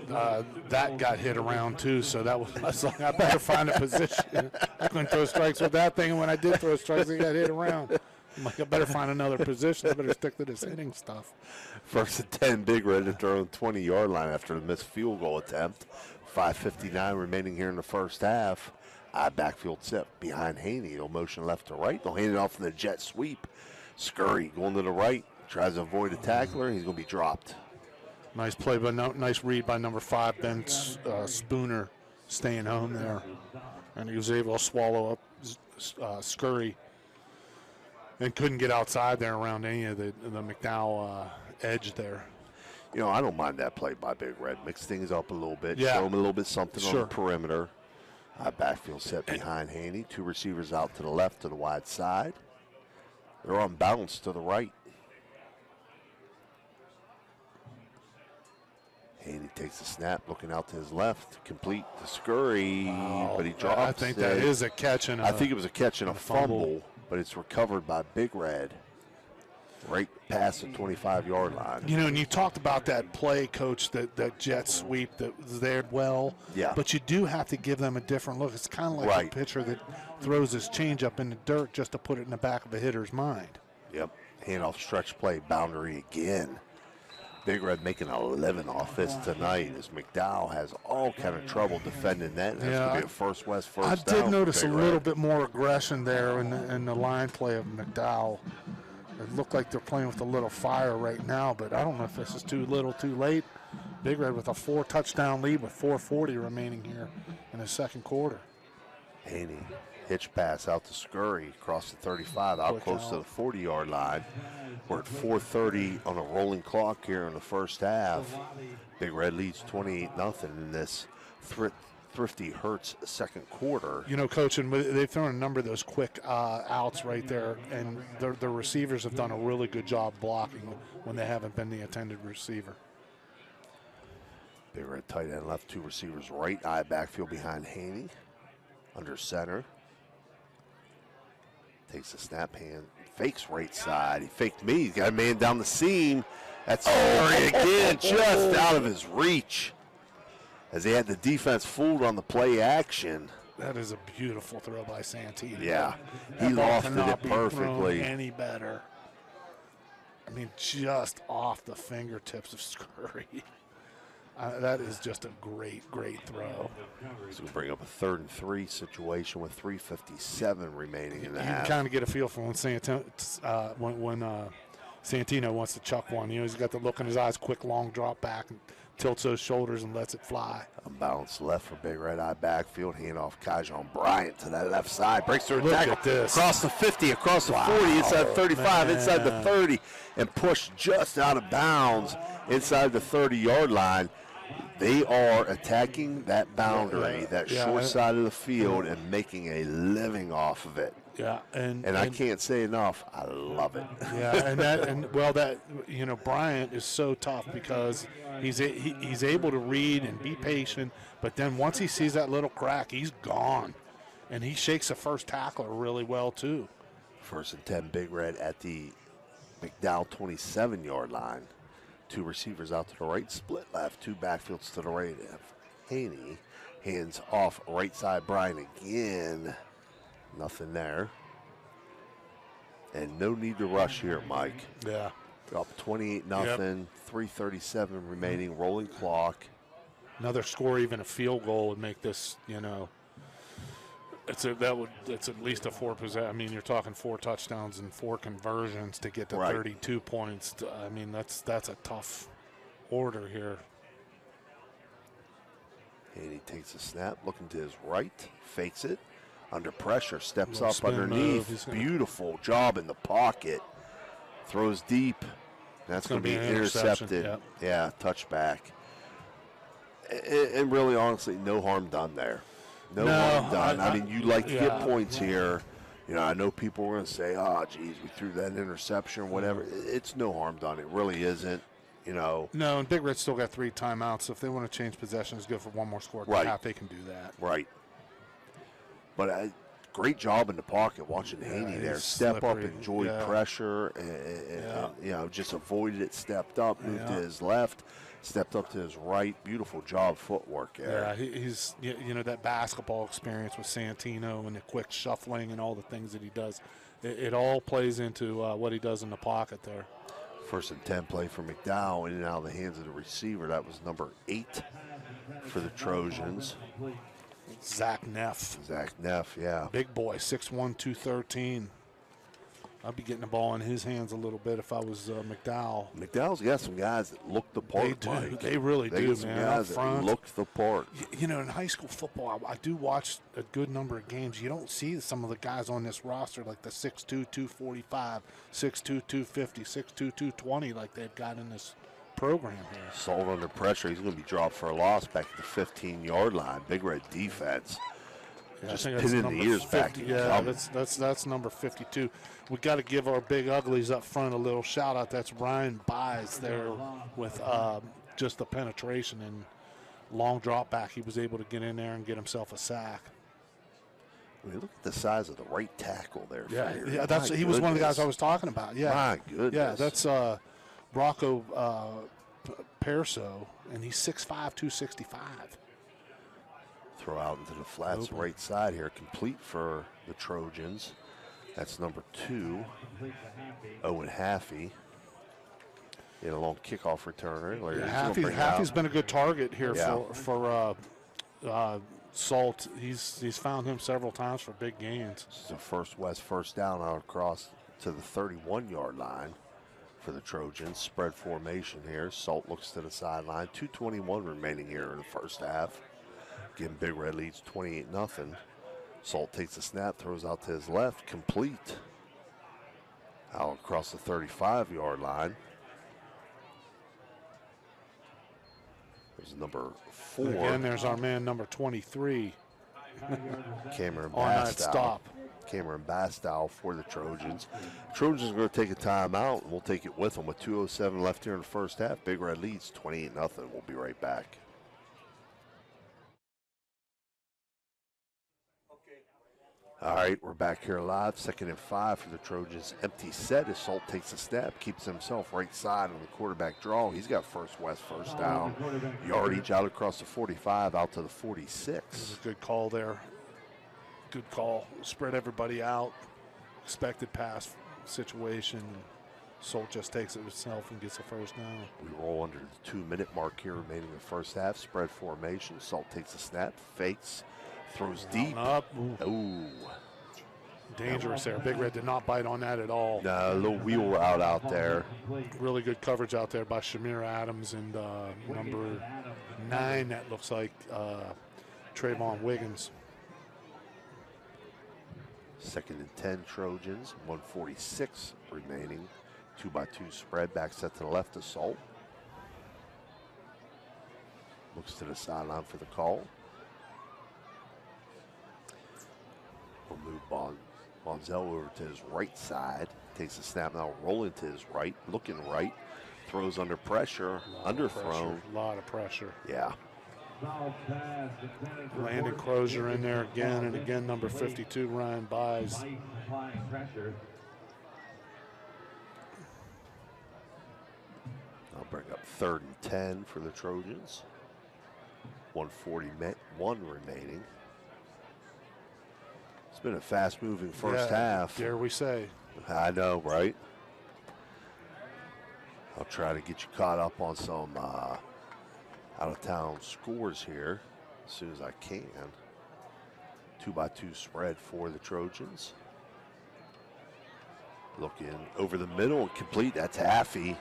that got hit around too, so I was like, I better find a position. I couldn't throw strikes with that thing, and when I did throw strikes, it got hit around. I'm like, I better find another position. I better stick to this hitting stuff. 1st and 10, Big Red at their own 20-yard line after the missed field goal attempt. 5:59 remaining here in the first half. Backfield set behind Haney. They'll motion left to right. They'll hand it off in the jet sweep. Scurry going to the right. Tries to avoid a tackler. He's going to be dropped. Nice play, but nice read by number 5, Ben Spooner, staying home there. And he was able to swallow up Scurry and couldn't get outside there around any of the McDowell edge there. You know, I don't mind that play by Big Red. Mix things up a little bit. Yeah. Show him a little bit something on Sure. the perimeter. Backfield set behind Haney. 2 receivers out to the left to the wide side. They're on bounce to the right. Haney takes a snap, looking out to his left. Complete to Scurry, but he drops I think that is a catch and I think it was a catch and a fumble, but it's recovered by Big Red right past the 25-yard line. You know, and you talked about that play, Coach, that jet sweep that was there well. Yeah. But you do have to give them a different look. It's kind of like a pitcher that throws his changeup in the dirt just to put it in the back of a hitter's mind. Yep. Handoff stretch play, boundary again. Big Red making 11 off this tonight as McDowell has all kind of trouble defending that. And that's going to be a first West first I down. did notice a Big little Red. bit more aggression there in the line play of McDowell. It looked like they're playing with a little fire right now, but I don't know if this is too little, too late. Big Red with a 4-touchdown lead with 4:40 remaining here in the second quarter. Haney, hitch pass out to Scurry, across the 35, out Quick close out. to the 40-yard line. We're at 4:30 on a rolling clock here in the first half. Big Red leads 28-0 in this Thrifty Hertz second quarter. You know, Coach, and they've thrown a number of those quick outs right there, and the receivers have done a really good job blocking when they haven't been the intended receiver. Big Red tight end left, 2 receivers right, eye backfield behind Haney. Under center. Takes a snap, hand, fakes right side. He faked me. He's got a man down the seam. That's again, just out of his reach. As he had the defense fooled on the play action. That is a beautiful throw by Santini. Yeah, he That ball lofted cannot it be thrown perfectly. any better. I mean, just off the fingertips of Scurry. That is just a great, great throw. So we'll bring up a 3rd and 3 situation with 3:57 remaining in the You half. can kind of get a feel for when Santino wants to chuck one. You know, he's got the look in his eyes, quick, long drop back, and tilts those shoulders and lets it fly. Unbalanced left for Big Red Eye backfield. Hand off Kajon Bryant to that left side. Breaks through a Look tackle. at this. Across the 50, across the 40, inside the 35, man. inside the 30, and pushed just out of bounds inside the 30-yard line. They are attacking that boundary, that short side of the field, and making a living off of it. Yeah, And I can't say enough, I love it. Yeah, that you know, Bryant is so tough because he's able to read and be patient, but then once he sees that little crack, he's gone, and he shakes the first tackler really well too. 1st and 10, Big Red at the McDowell 27-yard line. 2 receivers out to the right, split left, 2 backfields to the right. Haney hands off right side, Bryant again. Nothing there. And no need to rush here, Mike. Yeah. Up 28-0, 3:37 remaining, rolling clock. Another score, even a field goal would make this, you know, it's at least a 4 possession. I mean, you're talking 4 touchdowns and 4 conversions to get to Right. 32 points. I mean, that's a tough order here. Haney takes a snap, looking to his right, fakes it. Under pressure, steps Little up spin underneath. move. Beautiful job in the pocket. Throws deep. That's going to be an interception, intercepted. Yeah, touchback. And really, honestly, no harm done there. No harm done. I mean, you like to get points here. You know, I know people are going to say, oh, geez, we threw that interception or whatever. It's no harm done. It really isn't. You know. No, and Big Red's still got 3 timeouts, so if they want to change possessions, go for one more score at the Right. half, they can do that. Right. But great job in the pocket watching Haney there. he's Step slippery. up, enjoyed Yeah. pressure, and you know, just avoided it, stepped up, moved to his left, stepped up to his right. Beautiful job footwork there. Yeah, he's, you know, that basketball experience with Santino and the quick shuffling and all the things that he does. It all plays into what he does in the pocket there. 1st and 10 play for McDowell, in and out of the hands of the receiver. That was number 8 for the Trojans. Zach Neff. Zach Neff, yeah. Big boy, 6'1", 213. I'd be getting the ball in his hands a little bit if I was McDowell. McDowell's got some guys that look the part. They do. Mike. They really do, got some man. guys Up front. that look the part. You know, in high school football, I do watch a good number of games. You don't see some of the guys on this roster like the 6'2", 245, 6'2", 250, 6'2", 220 like they've got in this program here. Salt under pressure. He's going to be dropped for a loss back at the 15-yard line. Big Red defense. Yeah, Just I think that's pinning the number ears back 50. and Yeah, coming. that's number 52. We got to give our big uglies up front a little shout out. That's Ryan Byes there with just the penetration and long drop back. He was able to get in there and get himself a sack. I mean, look at the size of the right tackle there. Yeah, that's he was one of the guys I was talking about. Yeah, My goodness. yeah, that's Rocco Perso, and he's 6'5", 265. Throw out into the flats right side here, complete for the Trojans. That's number 2, Owen Haffey. In a long kickoff return earlier. Yeah, Haffey's been a good target here Yeah. for Salt. He's found him several times for big gains. This is a first down out across to the 31-yard line for the Trojans. Spread formation here. Salt looks to the sideline. 2:21 remaining here in the first half. Again, Big Red leads 28-0. Salt takes a snap, throws out to his left, complete. Out across the 35-yard line. There's number 4. Again, there's our man, number 23. Cameron on that Bastow. stop. Cameron Bastow for the Trojans. Trojans are going to take a timeout, and we'll take it with them with 2:07 left here in the first half. Big Red leads 28-0. We'll be right back. All right, we're back here live. 2nd and 5 for the Trojans. Empty set as Salt takes a snap, keeps himself right side on the quarterback draw. He's got first down. Yardage out across the 45, out to the 46. This is a good call there. Good call. Spread everybody out. Expected pass situation. Salt just takes it himself and gets a first down. We roll under the 2-minute mark here remaining in the first half. Spread formation. Salt takes a snap, fakes, throws deep. Up. Ooh. Dangerous there. Big Red did not bite on that at all. No, a little wheel route out there. Really good coverage out there by Shamir Adams and number 9, that looks like Trayvon Wiggins. 2nd and 10 Trojans, 1:46 remaining. 2-by-2 spread, back set to the left of Salt. Looks to the sideline for the call. We'll move Bonzel over to his right side. Takes a snap now, rolling to his right, looking right. Throws under pressure, underthrown. A lot of pressure. Yeah. Landon Crozier in there again, and again, number 52, Ryan Buys. I'll bring up 3rd and 10 for the Trojans. 1:41 remaining. It's been a fast-moving first half. Dare we say. I know, right? I'll try to get you caught up on some out-of-town scores here as soon as I can. 2-by-2 spread for the Trojans. Looking over the middle and complete. That's Haffey.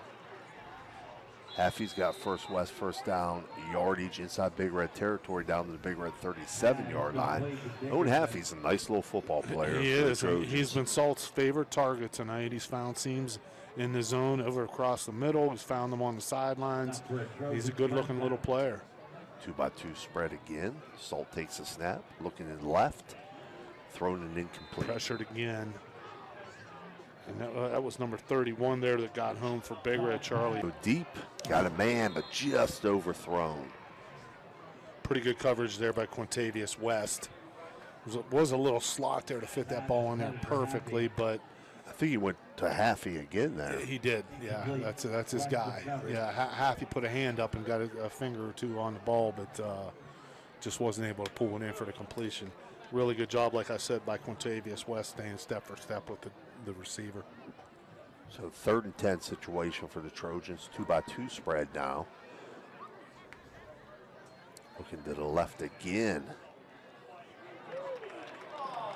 Haffey's got first down yardage inside Big Red territory down to the Big Red 37-yard line. Owen Haffey's a nice little football player. He is. He's been Salt's favorite target tonight. He's found seams in the zone over across the middle. He's found them on the sidelines. He's a good-looking little player. 2-by-2 spread again. Salt takes a snap, looking in left, thrown and incomplete. Pressured again. And that was number 31 there that got home for Big Red, Charlie. Go deep, got a man, but just overthrown. Pretty good coverage there by Quintavious West. Was a little slot there to fit that ball in there perfectly, but I think he went to Haffey again there. He did, yeah. That's his guy. Yeah, Haffey put a hand up and got a finger or two on the ball, but just wasn't able to pull it in for the completion. Really good job, like I said, by Quintavious West, staying step for step with the receiver. So 3rd and 10 situation for the Trojans. 2-by-2 spread now. Looking to the left again.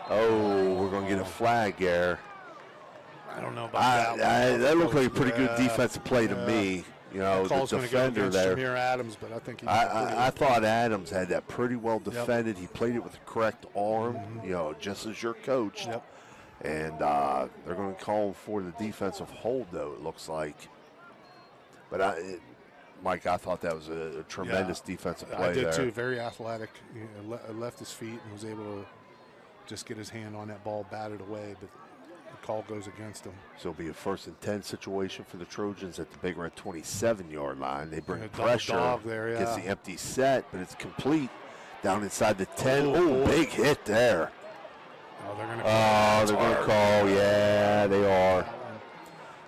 Oh, we're going to get a flag there. I don't know about that. That looked like a pretty good defensive play to me. You know, the defender there. Shamir Adams, but I think I thought Adams had that pretty well defended. He played it with the correct arm, you know, just as your coach. Yep. And they're going to call for the defensive hold, though, it looks like. But, Mike, I thought that was a tremendous defensive play there. I did, too. Very athletic. You know, left his feet and was able to just get his hand on that ball, batted away. But the call goes against him. So it'll be a 1st and 10 situation for the Trojans at the Big Red 27-yard line. They bring A pressure. dog there, yeah. Gets the empty set, but it's complete. Down inside the 10. Oh, big hit there. Oh, they're going to call. They're going to call. Yeah, they are.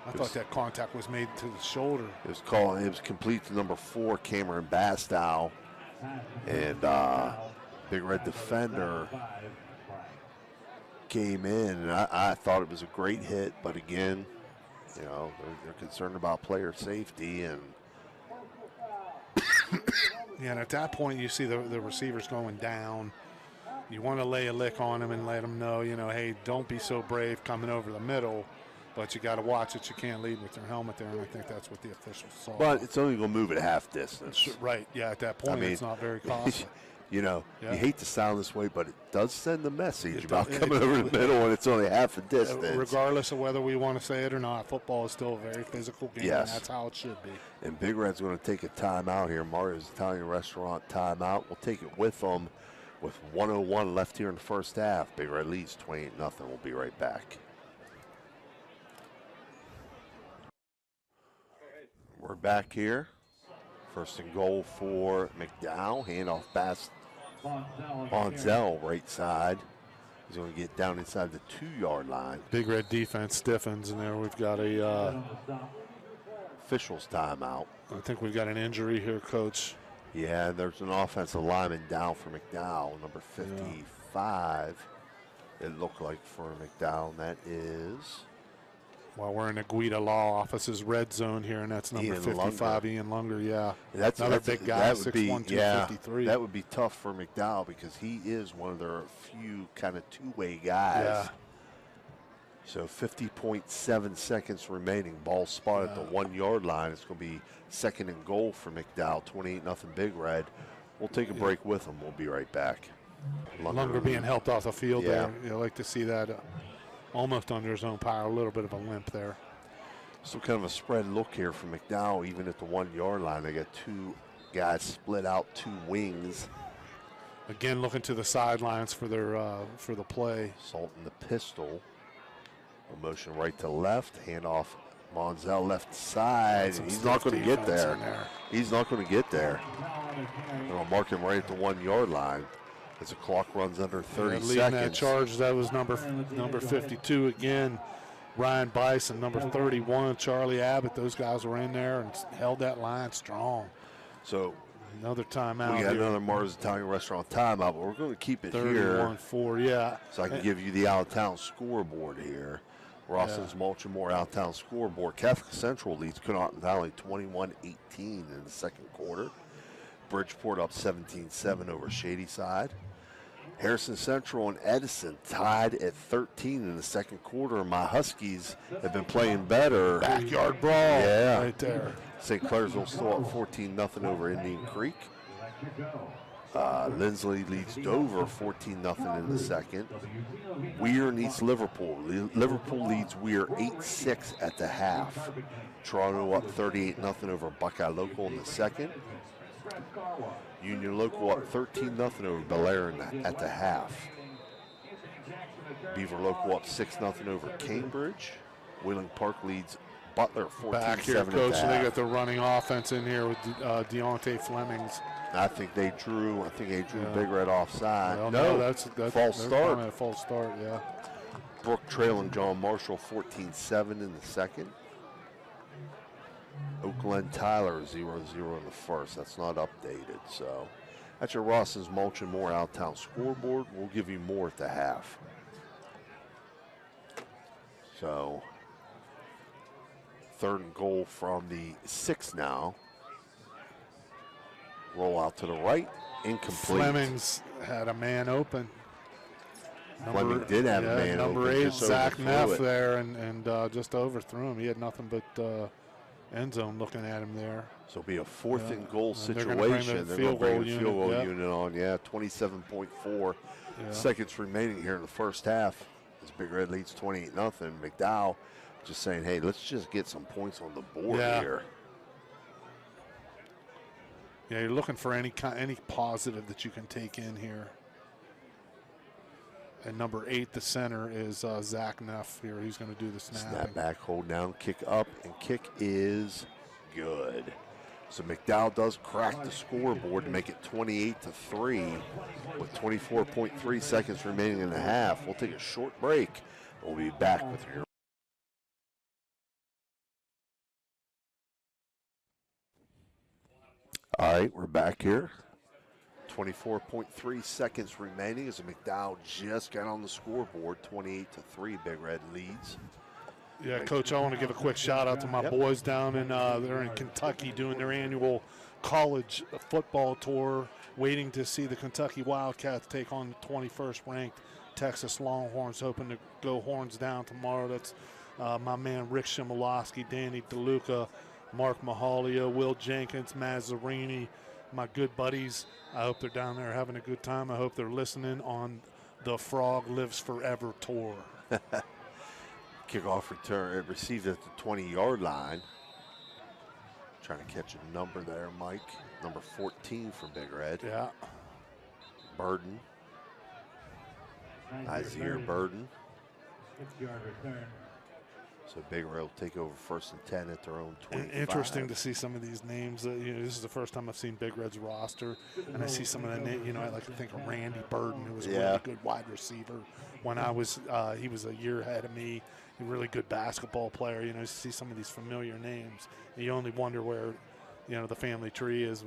I thought that contact was made to the shoulder. It was complete to number 4, Cameron Bastow. And Big Red defender came in, and I thought it was a great hit, but again, you know, they're concerned about player safety. And yeah, and at that point, you see the receivers going down. You want to lay a lick on them and let them know, you know, hey, don't be so brave coming over the middle, but you got to watch it. You can't lead with your helmet there, and I think that's what the officials saw. But it's only going to move at half distance. Right, yeah, at that point, it's not very costly. You know, Yeah. you hate to sound this way, but it does send a message about coming over the middle and it's only half a distance. Regardless of whether we want to say it or not, football is still a very physical game, Yes. and that's how it should be. And Big Red's going to take a timeout here. Mario's Italian Restaurant timeout. We'll take it with them with 1:01 left here in the first half. Big Red leads 28-0. We'll be right back. We're back here. First and goal for McDowell. Handoff pass. Bonzel right side. He's going to get down inside the 2-yard line. Big Red defense stiffens, and there we've got a Officials timeout. I think we've got an injury here, Coach. Yeah, there's an offensive lineman down for McDowell, number 55. It looked like for McDowell, and that is Well, we're in the Guida Law Office's red zone here, and that's number Ian 55, Lunger. Ian Lunger, yeah. That's Another big guy, that would 6'1", be, 253. That would be tough for McDowell because he is one of their few kind of two-way guys. Yeah. So 50.7 seconds remaining. Ball spot at the 1-yard line. It's going to be second and goal for McDowell. 28-0 Big Red. We'll take a break with them. We'll be right back. Lunger being helped off the field Yeah. there. You like to see that almost under his own power. A little bit of a limp there. So kind of a spread look here for McDowell, even at the 1-yard line. They got two guys split out, two wings. Again, looking to the sidelines for their for the play. Salton the pistol. A motion right to left. Handoff Monzel left side. Some He's not stiff going to get defense there. in there. He's not going to get there. They'll mark him right at the 1-yard line as the clock runs under 30 Leading seconds. that charge, that was number 52 again. Ryan Bison, number 31, Charlie Abbott. Those guys were in there and held that line strong. So Another timeout. we got here. another Mars Italian Restaurant timeout, but we're going to keep it here 31-4, yeah. so I can give you the out-of-town scoreboard here. Rawson's Mulchmore out-of-town scoreboard. Catholic Central leads Connaughton Valley 21-18 in the second quarter. Bridgeport up 17-7 over Shadyside. Harrison Central and Edison tied at 13 in the second quarter. My Huskies have been playing better. Backyard brawl Yeah. right there. St. Clairsville still up 14-0 over Indian Creek. Lindsley leads Dover 14-0 in the second. Weir and East Liverpool. Liverpool leads Weir 8-6 at the half. Toronto up 38-0 over Buckeye Local in the second. Union Local up 13-0 over Belair at the half. Beaver Local up 6-0 over Cambridge. Wheeling Park leads Butler 14-7 Back here, at the Coach. half. They got the running offense in here with Deontay Flemings. I think they drew Big Red offside. Well, no, that's false they're start. calling it a false start, yeah. Brooke trailing John Marshall 14-7 in the second. Oakland Tyler 0-0 in the first. That's not updated. So that's your Ross's Mulch and More out-town scoreboard. We'll give you more at the half. So third and goal from the 6 now. Roll out to the right. Incomplete. Flemings had a man open. Fleming did have a man number open, 8, just Zach overthrew Neff it. there, and just overthrew him. He had nothing but end zone looking at him there. So it'll be a fourth and goal And they're gonna bring the situation. They're field going goal to bring the field goal unit, unit on. Yeah, 27.4 Yeah. seconds remaining here in the first half. As Big Red leads 28-0. McDowell just saying, hey, let's just get some points on the board Yeah. here. Yeah, you're looking for any positive that you can take in here. And number 8, the center, is Zach Neff here. He's going to do the snapping. Snap back, hold down, kick up, and kick is good. So McDowell does crack the scoreboard to make it 28-3 with 24.3 seconds remaining in the half. We'll take a short break. We'll be back with your. All right, we're back here. 24.3 seconds remaining as McDowell just got on the scoreboard. 28-3, Big Red leads. Yeah, Coach, I want to give a quick shout out to my boys down in they're in Kentucky doing their annual college football tour, waiting to see the Kentucky Wildcats take on the 21st ranked Texas Longhorns, hoping to go horns down tomorrow. That's my man Rick Shimolowski, Danny DeLuca, Mark Mahalia, Will Jenkins, Mazzarini, my good buddies. I hope they're down there having a good time. I hope they're listening on the Frog Lives Forever tour. Kickoff return received at the 20-yard line. Trying to catch a number there, Mike. Number 14 for Big Red. Yeah. Burden. Isaiah Burden. 6-yard return. So Big Red will take over 1st and 10 at their own 25. Interesting to see some of these names. This is the first time I've seen Big Red's roster, and I see some of the names. I like to think of Randy Burden, who was a really good wide receiver when I was. He was a year ahead of me. A really good basketball player. You see some of these familiar names, and you only wonder where, the family tree is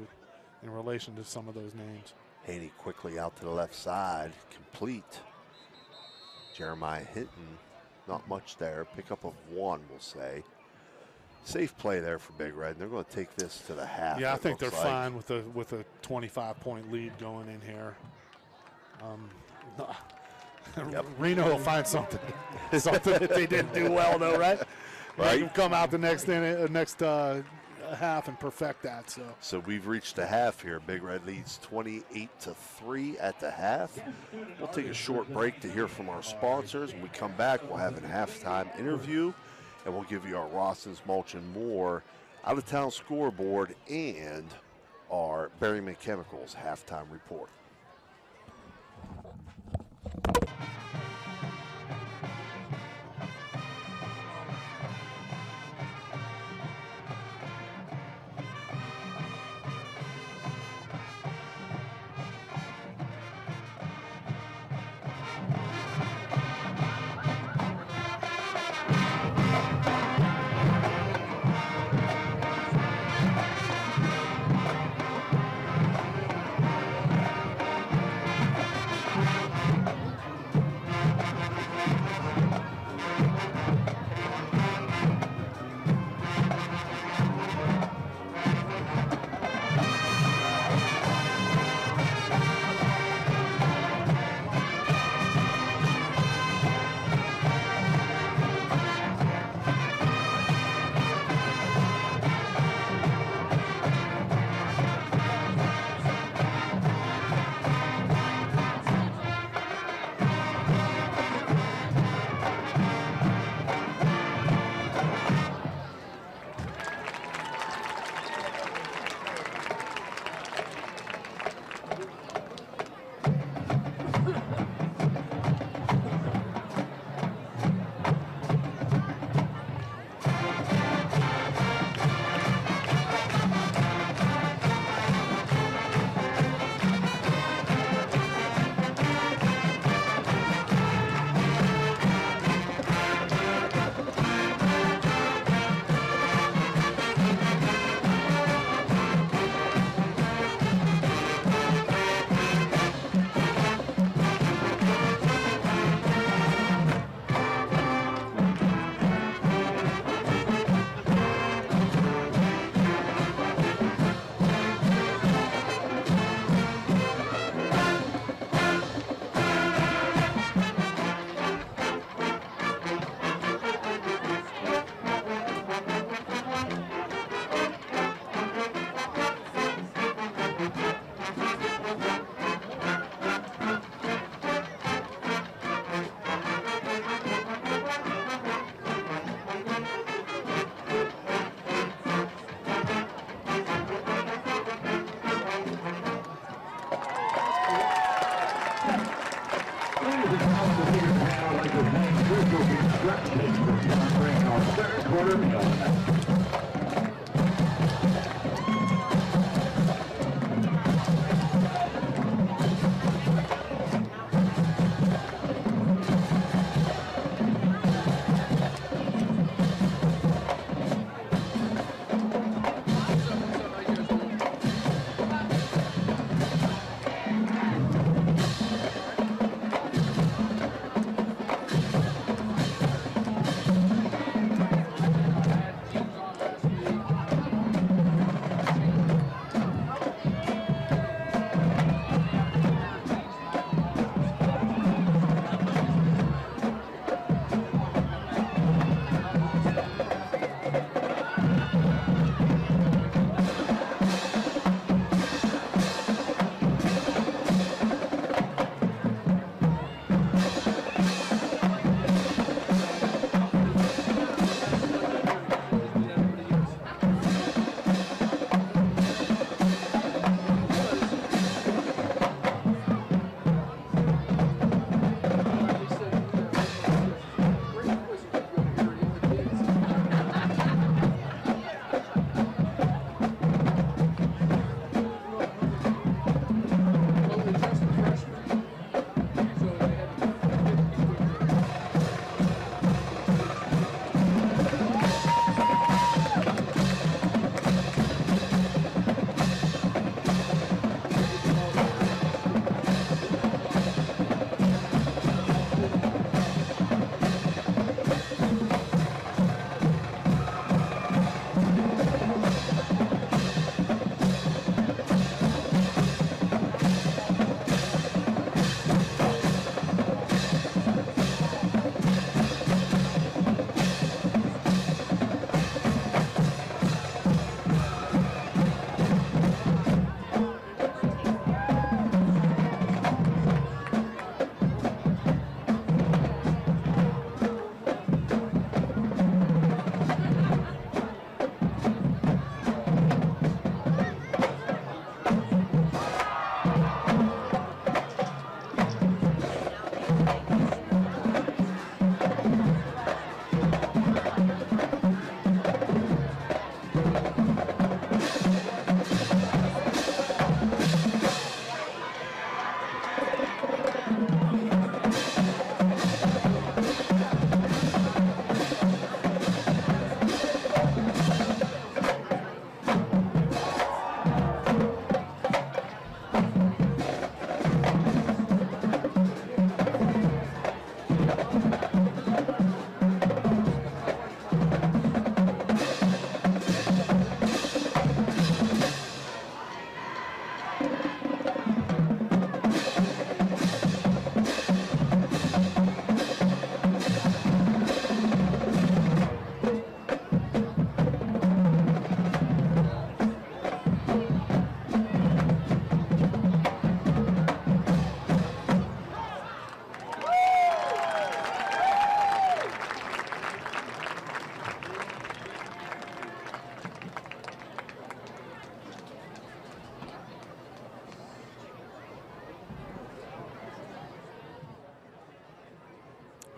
in relation to some of those names. Haney quickly out to the left side, complete. Jeremiah Hinton. Not much there. Pickup of 1, we'll say. Safe play there for Big Red. And they're going to take this to the half. Yeah, I think they're fine with a 25-point lead going in here. Reno will find something that they didn't do well, though, right? Right. They can come out the next half and perfect that. So we've reached the half here. Big Red leads 28-3 at the half. We'll take a short break to hear from our sponsors. When we come back, we'll have a halftime interview, and we'll give you our Ross's Mulch and More out-of-town scoreboard and our Berryman Chemicals halftime report.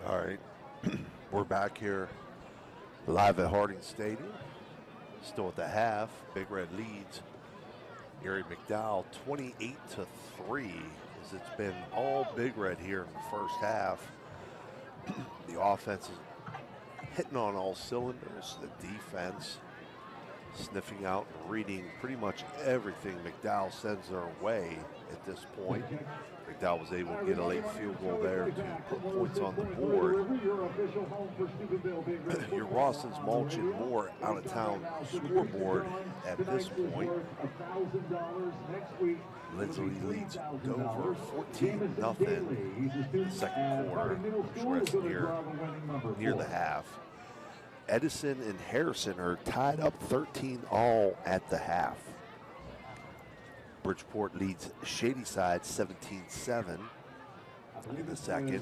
All right, we're back here live at Harding Stadium. Still at the half. Big Red leads Erie McDowell 28-3, as it's been all Big Red here in the first half. The offense is hitting on all cylinders. The defense sniffing out and reading pretty much everything McDowell sends their way at this point. McDowell was able to get a late field goal there to put points on the board. Your Rawson's mulching more out-of-town scoreboard at this point. Lindsley leads Dover 14-0 in the second quarter, which was near the half. Edison and Harrison are tied up 13-all at the half. Bridgeport leads Shadyside 17-7 in the second.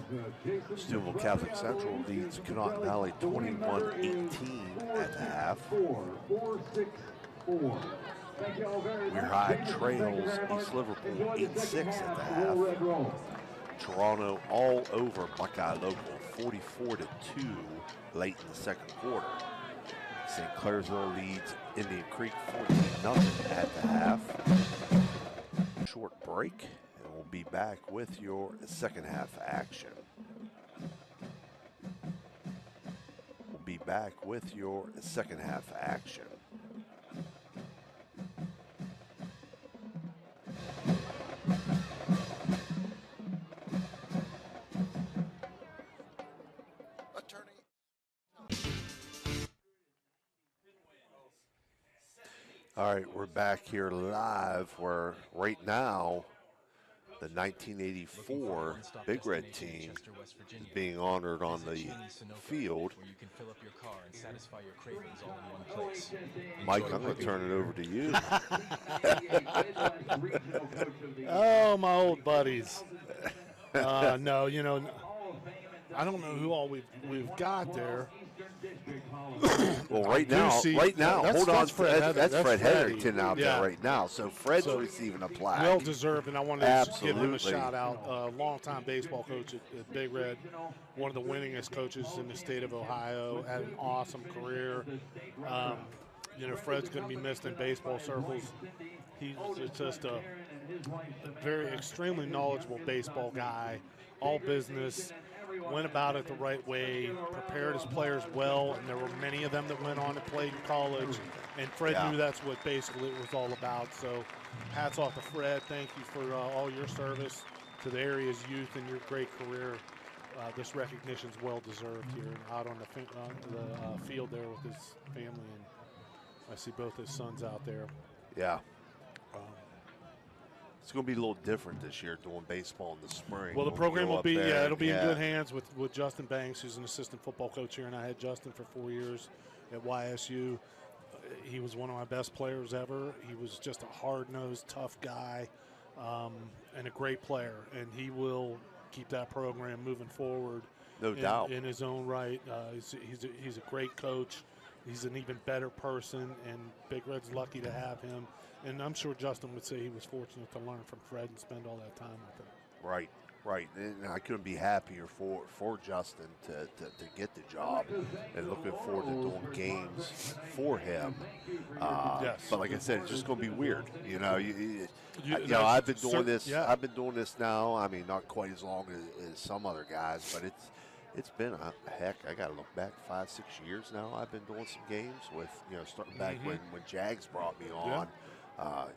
Steubenville Catholic Central leads Connaught Valley 21-18 at the half. Weir High trails East Liverpool 8-6 at the half. Toronto all over Buckeye Local 44-2 late in the second quarter. St. Clairsville leads Indian Creek 14-0 at the half. Short break, and we'll be back with your second half action. We'll be back with your second half action. All right, we're back here live where right now the 1984 Big Red team is being honored on the field. Mike, I'm going to turn it over to you. Oh, my old buddies. No, you know, I don't know who all we've got there. Well, right now, hold on. That's Fred Hetherington out Yeah. there right now. So Fred's receiving a plaque. Well deserved, and I wanted to Absolutely. give him a shout out. Longtime baseball coach at Big Red, one of the winningest coaches in the state of Ohio. Had an awesome career. You know, Fred's going to be missed in baseball circles. He's just a very extremely knowledgeable baseball guy, all business. Went about it the right way, prepared his players well, and there were many of them that went on to play in college, and Fred knew that's what basically it was all about. So hats off to Fred. Thank you for all your service to the area's youth and your great career. This recognition is well deserved here out on the field there with his family, and I see both his sons out there. Yeah. It's going to be a little different this year doing baseball in the spring. Well, the program will be, it'll be in good hands. hands with Justin Banks, who's an assistant football coach here, and I had Justin for 4 years at YSU. He was one of my best players ever. He was just a hard-nosed, tough guy, and a great player, and he will keep that program moving forward. No doubt. In his own right. He's a great coach. He's an even better person, and Big Red's lucky to have him. And I'm sure Justin would say he was fortunate to learn from Fred and spend all that time with him. Right. And I couldn't be happier for Justin to get the job, and looking forward to doing games for him. Yes. But like I said, it's just going to be weird. You know, I've been doing this. Yeah. I've been doing this now. I mean, not quite as long as some other guys, but it's been I got to look back 5-6 years now. I've been doing some games with, starting back when Jags brought me on. Our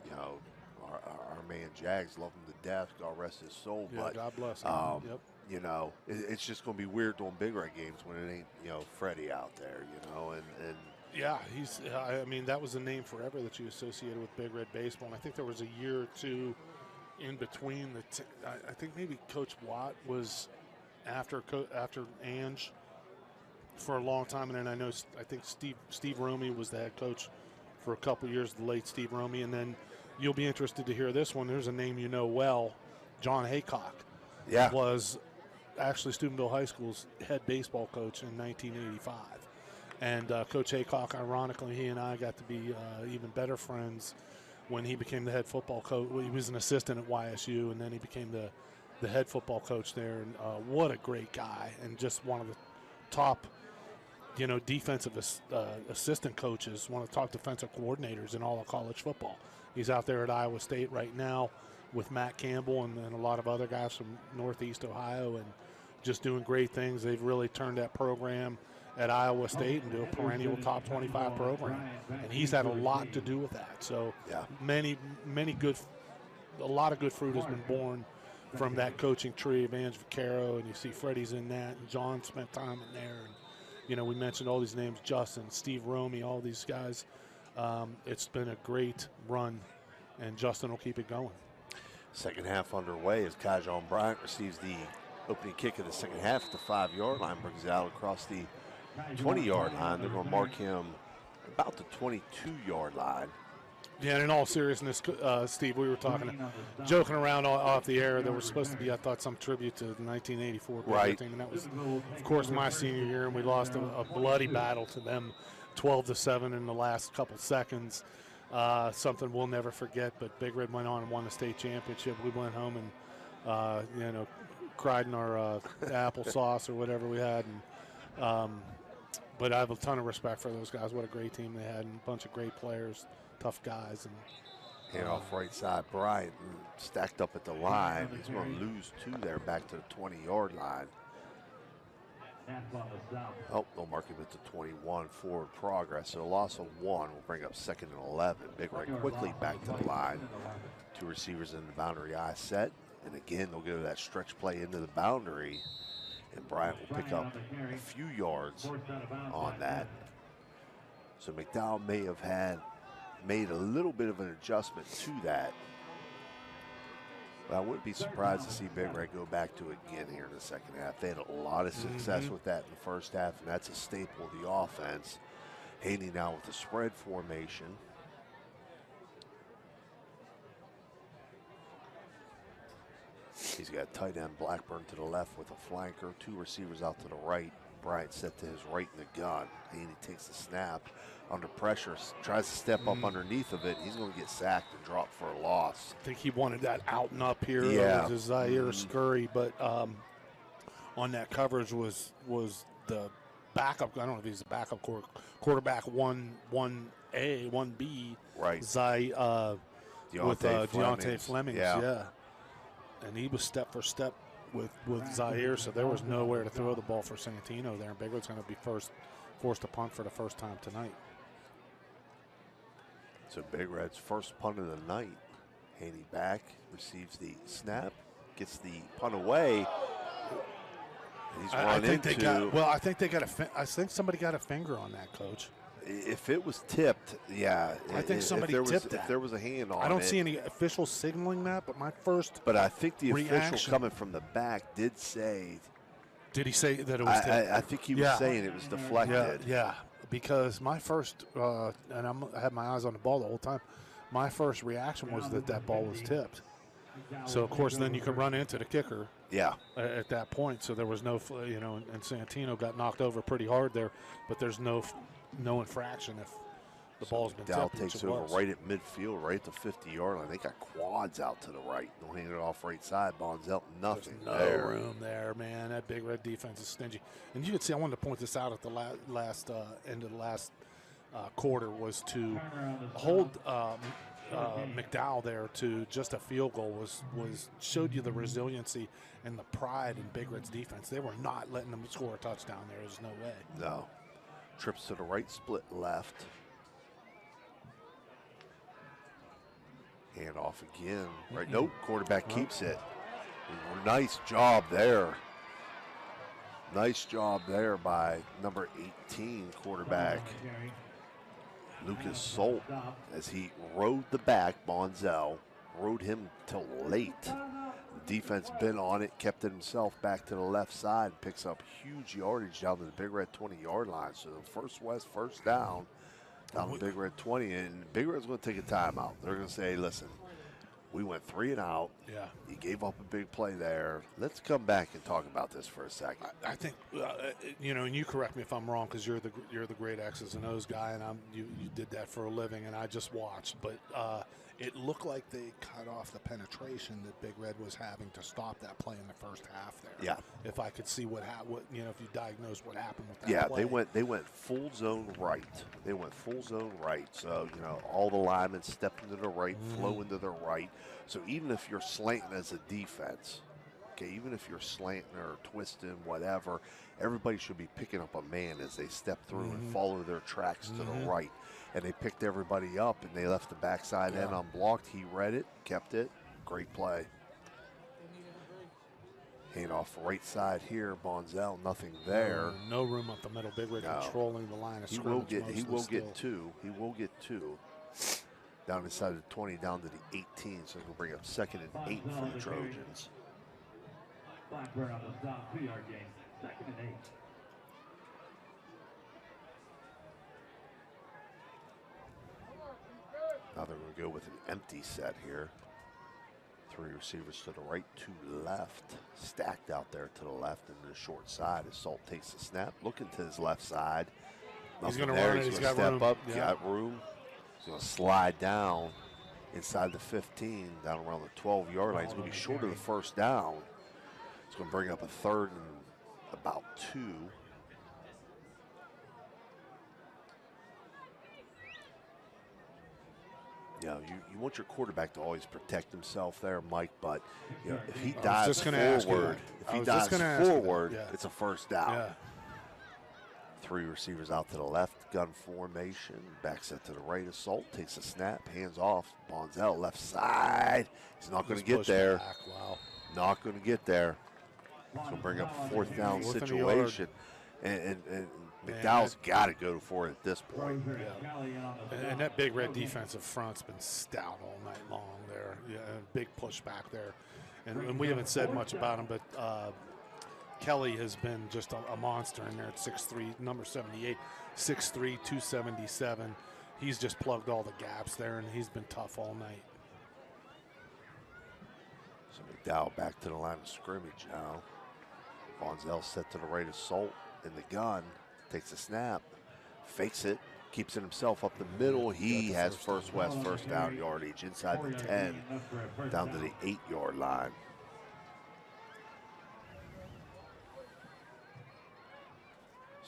man Jags, love him to death, God rest his soul. Yeah, but God bless him. it's just going to be weird doing Big Red games when it ain't Freddie out there. And Yeah, I mean, that was a name forever that you associated with Big Red baseball. And I think there was a year or two in between. I think maybe Coach Watt was after Ange for a long time, and then I think Steve Romey was the head coach for a couple years, the late Steve Romey. And then you'll be interested to hear this one. There's a name you know well, John Haycock. Yeah. Was actually Steubenville High School's head baseball coach in 1985. And Coach Haycock, ironically, he and I got to be even better friends when he became the head football coach. Well, he was an assistant at YSU, and then he became the head football coach there. And what a great guy, and just one of the top, defensive assistant coaches, one of the top defensive coordinators in all of college football. He's out there at Iowa State right now with Matt Campbell and a lot of other guys from Northeast Ohio, and just doing great things. They've really turned that program at Iowa State into a perennial top 25 program, and he's had a lot to do with that. So yeah, a lot of good fruit has been born from that coaching tree of Ange Vaccaro, and you see Freddie's in that, and John spent time in there, and we mentioned all these names, Justin, Steve Romey, all these guys. It's been a great run, and Justin will keep it going. Second half underway as Kajon Bryant receives the opening kick of the second half at the 5-yard line, brings it out across the 20-yard line. They're going to mark him about the 22-yard line. Yeah, and in all seriousness, Steve, we were joking around off the air. There was supposed to be, I thought, some tribute to the 1984 right team, and that was, of course, my senior year, and we lost a bloody battle to them, 12-7 in the last couple seconds. Something we'll never forget. But Big Red went on and won the state championship. We went home and cried in our applesauce or whatever we had. And but I have a ton of respect for those guys. What a great team they had, and a bunch of great players, tough guys. And hand off right side, Bryant stacked up at the line. He's going to lose 2 there back to the 20-yard line. Oh, they'll mark him at the 21, forward progress. So a loss of 1 will bring up 2nd and 11. Big Red quickly back to the line. 2 receivers in the boundary eye set. And again, they'll go to that stretch play into the boundary. And Bryant will pick up a few yards on that. So McDowell may have made a little bit of an adjustment to that. But I wouldn't be surprised to see Big Red go back to it again here in the second half. They had a lot of success with that in the first half, and that's a staple of the offense. Haney now with the spread formation. He's got tight end Blackburn to the left with a flanker, 2 receivers out to the right. Bryant set to his right in the gun. Haney takes the snap under pressure, tries to step up underneath of it. He's going to get sacked and drop for a loss. I think he wanted that out and up here. Yeah. It was Zaire Scurry, but on that coverage was the backup. I don't know if he's a backup quarterback 1A, 1B. Right. With Deontay Flemings. Yeah. And he was step for step with Zaire, so there was nowhere to throw the ball for Santino there. And Big Red's going to be forced to punt for the first time tonight. So Big Red's first punt of the night. Haney back, receives the snap, gets the punt away. He's run into. I think somebody got a finger on that, Coach. If it was tipped, yeah. I think somebody tipped that. If there was a hand on it. I don't see any official signaling that, but my first But I think the official coming from the back did say. Did he say that it was tipped? I think he was saying it was deflected. Yeah, because my first, and I had my eyes on the ball the whole time, my first reaction was that ball was tipped. So, of course, then you can run into the kicker. Yeah. At that point, so there was no, and Santino got knocked over pretty hard there, but there's no infraction if the ball's been McDowell tipped. takes over right at midfield, right at the 50-yard line. They got quads out to the right. They'll hand it off right side. Bonzel, nothing There's no room there, man. That Big Red defense is stingy. And you can see, I wanted to point this out at the last end of the last quarter, was to hold McDowell there to just a field goal showed you the resiliency and the pride in Big Red's defense. They were not letting them score a touchdown there. There's no way. No. Trips to the right, split left. Hand off again. Right, nope, quarterback keeps it. Nice job there. Nice job there by number 18 quarterback. Lucas Solt, as he rode the back, Bonzel, rode him till late. The defense been on it, kept it himself back to the left side, picks up huge yardage down to the Big Red 20-yard line. So the first down down the Big Red 20, and Big Red's going to take a timeout. They're going to say, listen, we went 3 and out. Yeah. You gave up a big play there. Let's come back and talk about this for a second. I think, and you correct me if I'm wrong, because you're the great X's and O's guy, and you did that for a living, and I just watched. But it looked like they cut off the penetration that Big Red was having to stop that play in the first half there. Yeah. If I could see what if you diagnose what happened with that play. Yeah, they went full zone right. So, all the linemen step into the right, flow into the right. So even if you're slanting as a defense, even if you're slanting or twisting, whatever, everybody should be picking up a man as they step through and follow their tracks to the right. And they picked everybody up, and they left the backside end unblocked. He read it, kept it. Great play. Hand off right side here, Bonzel, nothing there. No room up the middle. Big Red controlling the line of scrimmage. He will get two. He will get two. Down inside the 20, down to the 18, so he'll bring up 2nd and 8 for the Trojans. Blackburn on the stop, 2-yard gain, 2nd and 8. Now they're going to go with an empty set here. 3 receivers to the right, 2 left. Stacked out there to the left and the short side as Solt takes the snap. Looking to his left side. He's going to run it. He's going to step up. Got room. He's going to slide down inside the 15, down around the 12-yard line. He's going to be short of the first down. It's going to bring up a 3rd and about 2. You want your quarterback to always protect himself there, Mike, but if he dives forward, it's a first down. Yeah. 3 receivers out to the left, gun formation, back set to the right. Assault takes a snap, hands off. Bonzel left side. He's not going to get there. Wow. Not going to get there. It's going to bring up a 4th down situation. And McDowell's got to go for it at this point. Yeah. And that Big Red defensive front's been stout all night long there. Yeah, big push back there. And we haven't said much about him, but Kelly has been just a monster in there at 6'3", number 78, 6'3", 277. He's just plugged all the gaps there, and he's been tough all night. So McDowell back to the line of scrimmage now. Bonzel set to the right of Solt in the gun. Takes a snap, fakes it, keeps it himself up the middle. He has first down yardage inside the 10, down to the 8-yard line.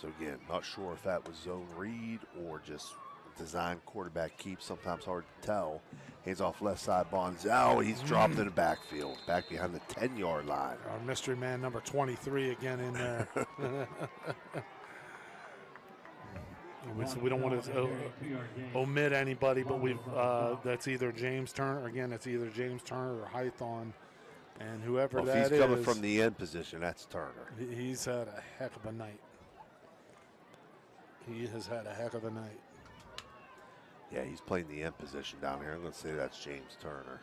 So again, not sure if that was zone read or just design quarterback keep. Sometimes hard to tell. Hands off left side, Bonzel. He's dropped in the backfield, back behind the 10-yard line. Our mystery man, number 23, again in there. We don't want to omit anybody, but that's either James Turner. Again, it's either James Turner or Hython, and whoever that is. If he's coming from the end position, that's Turner. He's had a heck of a night. He has had a heck of a night. Yeah, he's playing the end position down here. I'm going to say that's James Turner.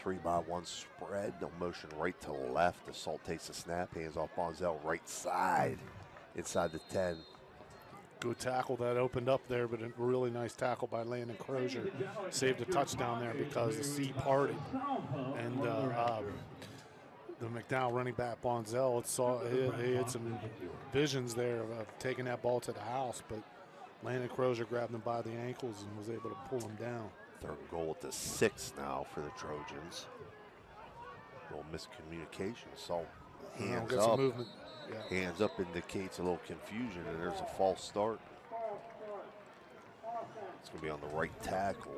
3-by-1 spread. No motion right to left. Assault takes a snap. Hands off Bonzel right side. Inside the 10. Good tackle that opened up there, but a really nice tackle by Landon Crozier. Saved a touchdown there because the sea parted. And the McDowell running back, Bonzel, he had some visions there of taking that ball to the house, but Landon Crozier grabbed him by the ankles and was able to pull him down. 3rd and goal at the 6 now for the Trojans. A little miscommunication. So hands up. Movement. Yeah. Hands up indicates a little confusion, and there's a false start. It's going to be on the right tackle.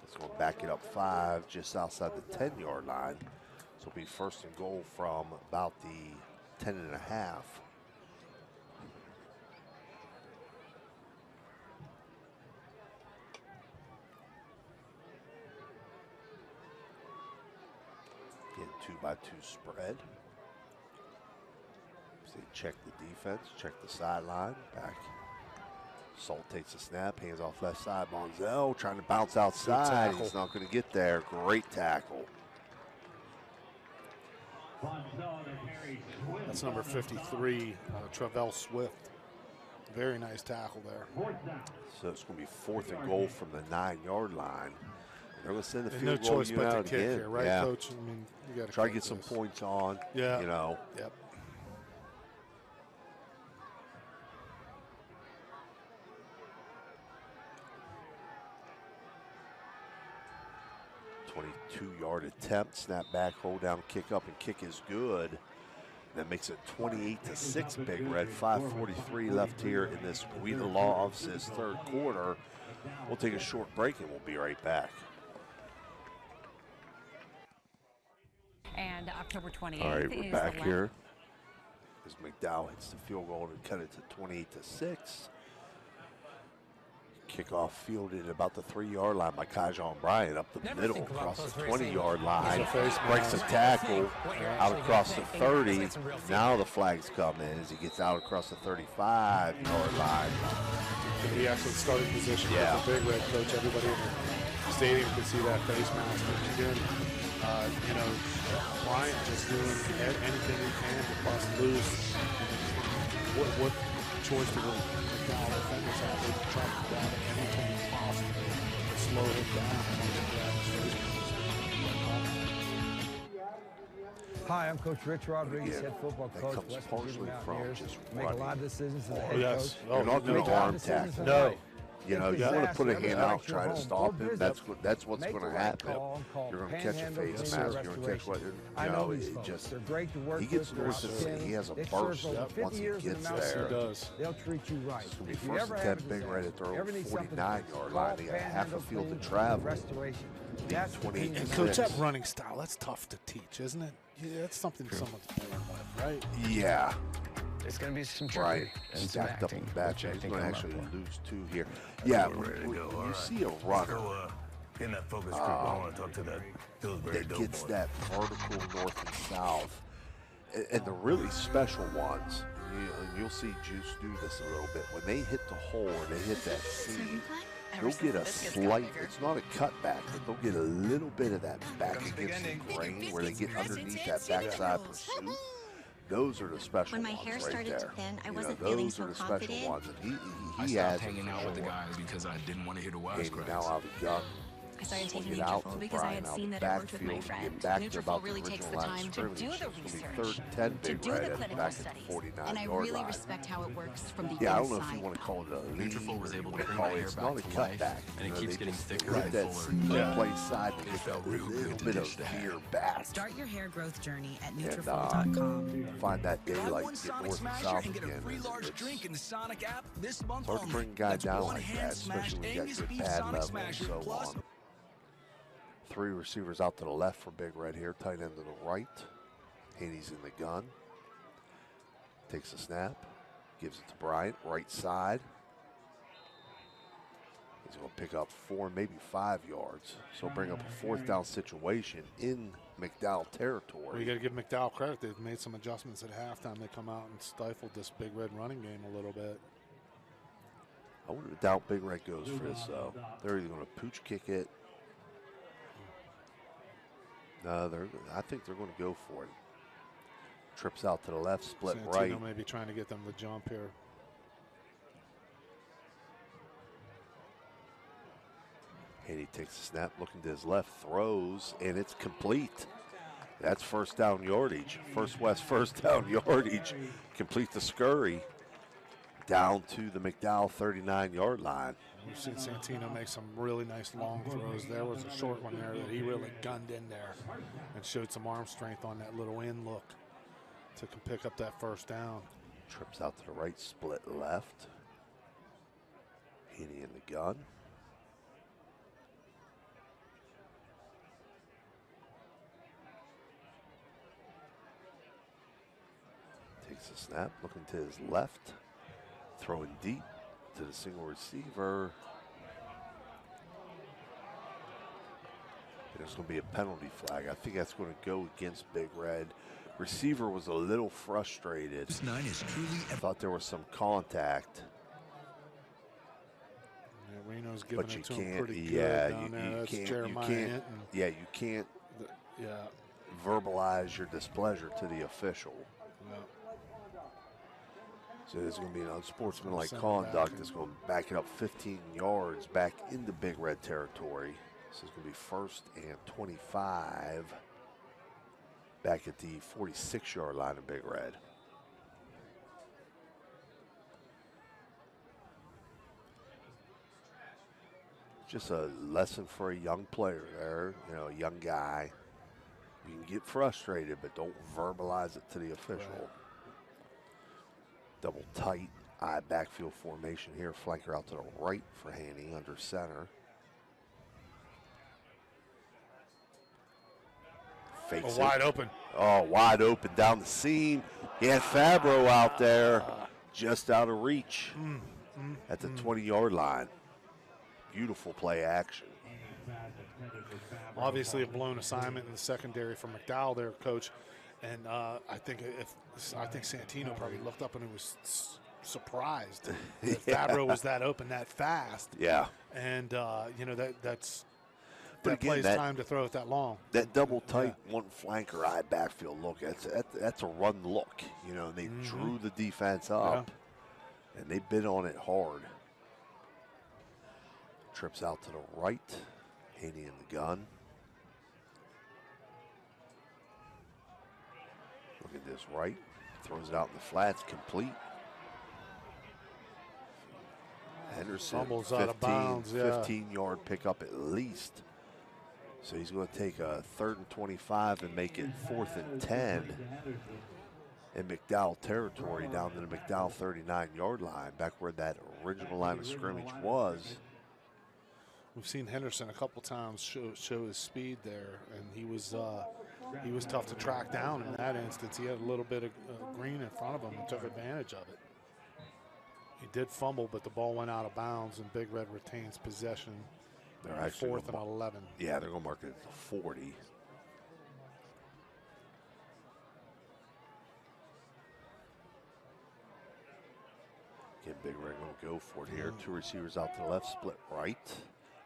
It's going to back it up 5, just outside the 10-yard line. So it'll be 1st and goal from about the 10.5. Again, 2-by-2 spread. So they check the defense, check the sideline, back Salt takes a snap, hands off left side. Monzel trying to bounce outside. He's not going to get there. Great tackle. That's number 53, Travell Swift. Very nice tackle there. So it's going to be 4th and goal from the 9-yard line. They're going to send the And field no goal choice unit but to out kick again. here, right, yeah. Coach? I mean, you got to try to get some points on. Yeah. You know. Yep. Yard attempt, snap back, hold down, kick up, and kick is good. That makes it 28-6 Big Red. 5:43 left here in this Guida Law Offices third quarter. We'll take a short break and we'll be right back. And October 28th All right, we're is back here as McDowell hits the field goal to cut it to 28-6. Kickoff fielded at about the 3-yard line by Kajon Bryant up the middle across the 20-yard line. Breaks a tackle out across the 30. Now the flags come in as he gets out across the 35-yard line. He actually started position with the Big Red, Coach. Everybody in the stadium could see that face mask. And again, you know, Bryant just doing anything he can to bust loose. What choice do the defenders have? They try to grab anything possible to slow him down. Hi, I'm Coach Rich Rodriguez, head football coach. That comes partially from just Make a lot of decisions as a head coach. You're not going to arm tackle. No. You know, you want to put a hand out, try to stop him. That's what's going to happen. You're going to catch a face mask. You're going to catch what? You know, it just. He gets north of. He has a burst once he gets there. He does. They'll treat you right. It's going to be 1st and 10 Big Red at their own 49-yard line. They got half a field to travel. That's 28. And Coach, that running style, that's tough to teach, isn't it? Yeah, that's something someone's born with, right? Yeah. It's going to be some Right, trickery and some stacked up acting, in the back. which I He's think going to I'm actually up for. lose 2 here. Yeah, We're ready to go. All when you right. see a runner In that focus group, I want to talk to that Pillsbury that dope gets boy. that vertical north and south, and the really special ones, you'll see Juice do this a little bit. When they hit the hole or they hit that seam, they'll get a slight, it's not a cutback, but they'll get a little bit of that back against the grain where they get underneath that backside pursuit. Those are the special When my ones hair right started there. to thin, I You wasn't know, feeling those so are the special confident. ones, and I he stopped has hanging out with the guys because I didn't want to hear the wise Now out of the gun. I started Swing taking it out Nutrafol to because I had Brian seen out that it worked with my backfield, friend. get back to Nutrafol about really the takes the original line time of to do scrimmage. the It's gonna be research, 3rd and 10 to Big do Red the at clinical back at the studies. 49 And I yard really line. respect how it works from the Yeah, I inside. don't know if you want to call it a lead. Nutrafol was or able you to wanna bring call my it. hair It's not a back to life, cutback. and it keeps getting thicker Let and that fuller. seam Yeah. play side to It get felt that real little good to bit of ditch the hat. veer back. Start your hair growth journey at And Nutrafol.com. find that daylight, One get Sonic north and Smasher south and get a again. free large It's drink in the Sonic app this month hard to only. bring a guy That's down one like hand that, smash especially when you Angus got beef good pad Sonic level and Smasher so plus on. 3 receivers out to the left for Big Red here, tight end to the right. Haney's in the gun. Takes a snap, gives it to Bryant, right side. He's going to pick up 4, maybe 5 yards. So bring up a 4th down situation in McDowell territory. Well, you got to give McDowell credit. They've made some adjustments at halftime. They come out and stifled this Big Red running game a little bit. I wouldn't doubt Big Red goes for this, though. They're either going to pooch kick it. No, I think they're going to go for it. Trips out to the left, split Santino right. may be trying to get them to jump here. Haney takes a snap, looking to his left, throws, and it's complete. That's 1st down yardage. First West 1st down yardage. Complete the scurry down to the McDowell 39-yard line. We've seen Santino make some really nice long throws. There was a short one there that he really gunned in there and showed some arm strength on that little in look to pick up that 1st down. Trips out to the right, split left. Haney in the gun. Takes a snap, looking to his left. Throwing deep to the single receiver. There's going to be a penalty flag. I think that's going to go against Big Red. Receiver was a little frustrated. This 9 is truly Thought there was some contact. Santino's giving but you it to him can't. pretty Yeah, good down there. you That's can't. Jeremiah You can't. Hinton. Yeah, you can't Yeah. verbalize your displeasure to the official. Yeah. So there's going to be an unsportsmanlike Send it conduct back. that's going to back it up 15 yards back into Big Red territory. This is going to be 1st and 25 back at the 46-yard line of Big Red. Just a lesson for a young player there, a young guy. You can get frustrated, but don't verbalize it to the official. Right. Double tight eye backfield formation here. Flanker out to the right for Haney under center. Fakes Wide open. Oh, wide open down the seam. He had Fabro out there just out of reach at the 20-yard line. Beautiful play action. Obviously a blown assignment in the secondary for McDowell there, Coach. And I think Santino probably looked up and he was surprised that Fabro was that open that fast. Yeah. And, that's But that again, plays time to throw it that long. That double tight one flanker eye backfield look, that's a run look. They drew the defense up, and they bit on it hard. Trips out to the right. Haney in the gun. Look at this right. Throws it out in the flats, complete. Henderson, Fumbles out of bounds, 15-yard pickup at least. So he's going to take a 3rd and 25 and make it 4th and 10 in McDowell territory down to the McDowell 39-yard line, back where that original line of scrimmage was. We've seen Henderson a couple times show his speed there, and he was tough to track down in that instance. He had a little bit of green in front of him and took advantage of it. He did fumble, but the ball went out of bounds, and Big Red retains possession. They're actually 4th and 11. Yeah, they're going to mark it at 40. Again, Big Red going to go for it here. 2 receivers out to the left, split right.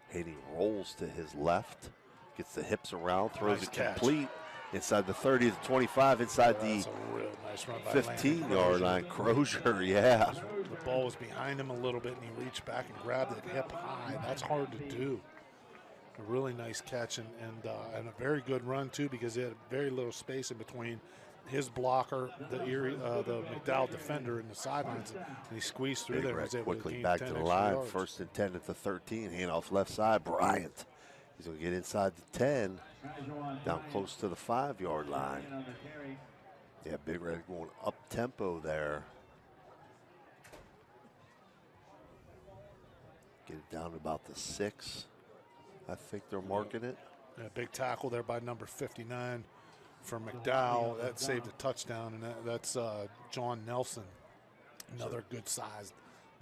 Haney rolls to his left, gets the hips around, throws it complete inside the 30 to 25, inside the a real nice run by 15-yard line. Crozier, yeah. The ball was behind him a little bit, and he reached back and grabbed it hip high. That's hard to do. A really nice catch and a very good run too, because he had very little space in between his blocker, the McDowell defender, and the sidelines, and he squeezed through there. Red quickly back to the line. Yards. 1st and 10 at the 13. Hand off left side. Bryant. He's going to get inside the 10, down close to the 5-yard line. Yeah, Big Red going up tempo there. Get it down to about the 6. I think they're marking it. Yeah, big tackle there by number 59 for McDowell. That saved a touchdown, and that's John Nelson, another good-sized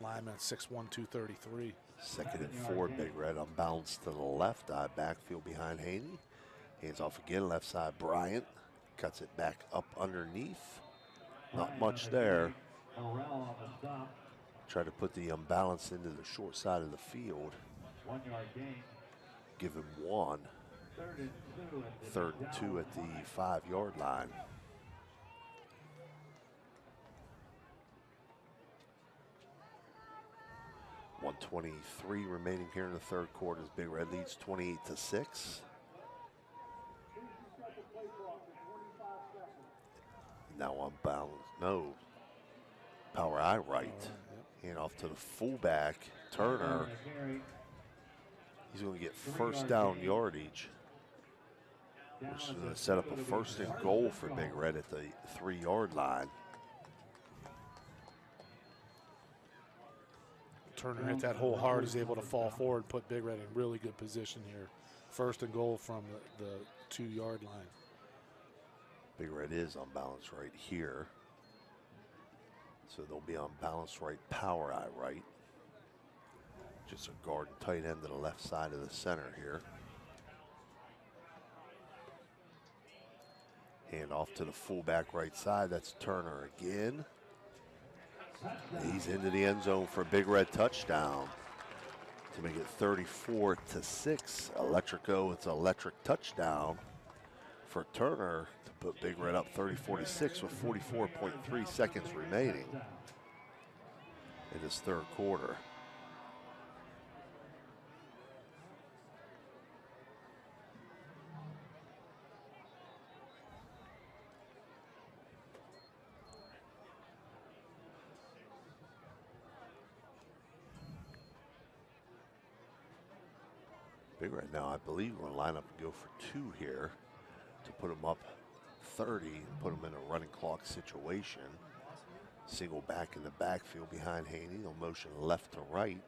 lineman, 6'1", 233. 2nd and 4, Big Red unbalanced to the left. Eye backfield behind Haney. Hands off again, left side Bryant. Cuts it back up underneath. Not much there. Try to put the unbalance into the short side of the field. 1 yard gain. Give him 1. 3rd and 2 at the 5-yard line. .123 remaining here in the 3rd quarter as Big Red leads 28-6. Now unbalanced. No. Power eye right. Hand off to the fullback, Turner. He's going to get 1st down yardage, which is going to set up a 1st and goal for Big Red at the 3-yard line. Turner hit that hole hard. He's able to fall forward and put Big Red in really good position here. 1st and goal from the 2-yard line. Big Red is on balance right here. So they'll be on balance right, power eye right. Just a guard and tight end to the left side of the center here. Hand off to the fullback right side. That's Turner again. He's into the end zone for a Big Red touchdown. to make it 34-6. Electrico, it's an electric touchdown for Turner to put Big Red up 34-6 with 44.3 seconds remaining in this third quarter. Big Red now, I believe, we're going to line up and go for 2 here to put him up 30 and put him in a running clock situation. Single back in the backfield behind Haney. He'll motion left to right.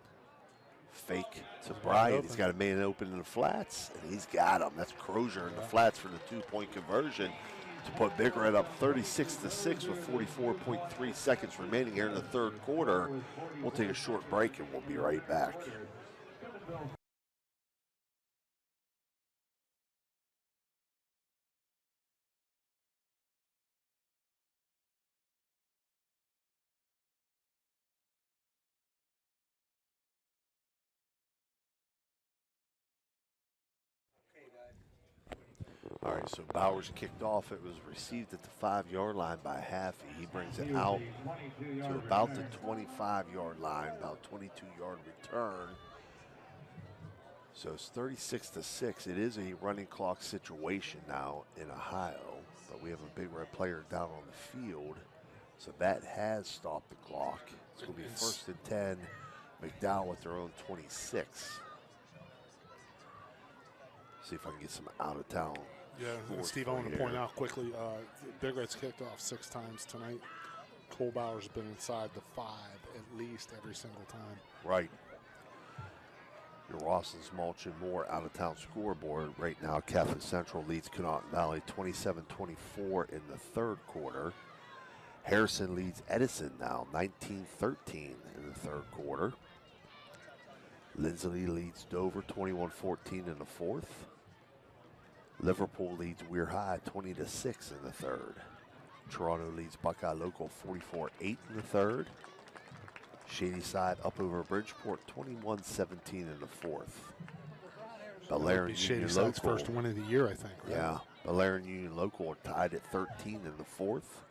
Fake to Bryant. He's got a man open in the flats, and he's got him. That's Crozier in the flats for the 2-point conversion to put Big Red up 36-6 with 44.3 seconds remaining here in the third quarter. We'll take a short break, and we'll be right back. All right, so Bowers kicked off. It was received at the 5-yard line by Haffey. He brings it out to about the 25-yard line, about 22-yard return. So it's 36-6. It is a running clock situation now in Ohio, but we have a Big Red player down on the field, so that has stopped the clock. It's going to be 1st and 10. McDowell at their own 26. See if I can get some out of town. Yeah, Steve, I want to point out quickly, Big Red's kicked off 6 times tonight. Cole Bowers has been inside the 5 at least every single time. Right. Your Rawson's Mulch and Moore out of town scoreboard right now. Catholic Central leads Canton Valley 27-24 in the third quarter. Harrison leads Edison now 19-13 in the third quarter. Lindsley leads Dover 21-14 in the fourth. Liverpool leads Weir High 20-6 in the third. Toronto leads Buckeye Local 44-8 in the third. Shadyside up over Bridgeport 21-17 in the fourth. Belair and Union Shadyside's Local, first win of the year, I think. Right? Yeah, Belair and Union Local are tied at 13 in the fourth.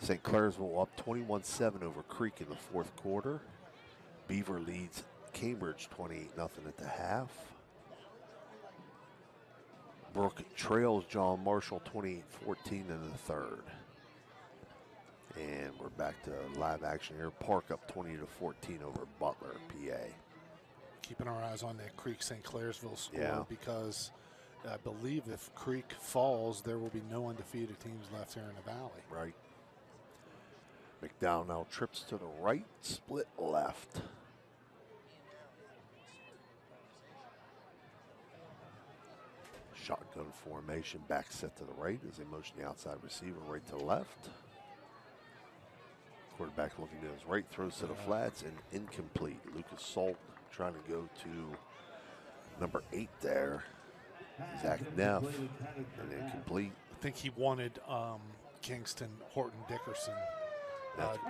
St. Clairsville up 21-7 over Creek in the fourth quarter. Beaver leads Cambridge 28-0 at the half. Brook trails John Marshall 28-14 in the third. And we're back to live action here. Park up 20-14 over Butler, PA. Keeping our eyes on that Creek St. Clairsville score, Yeah, because I believe if Creek falls, there will be no undefeated teams left here in the Valley. Right. McDowell now trips to the right, split left. Shotgun formation, back set to the right as they motion the outside receiver right to left. Quarterback looking to his right, throws to the flats and incomplete. Lucas Salt trying to go to number 8 there. Zach Neff, and incomplete. I think he wanted Kingston, Horton Dickerson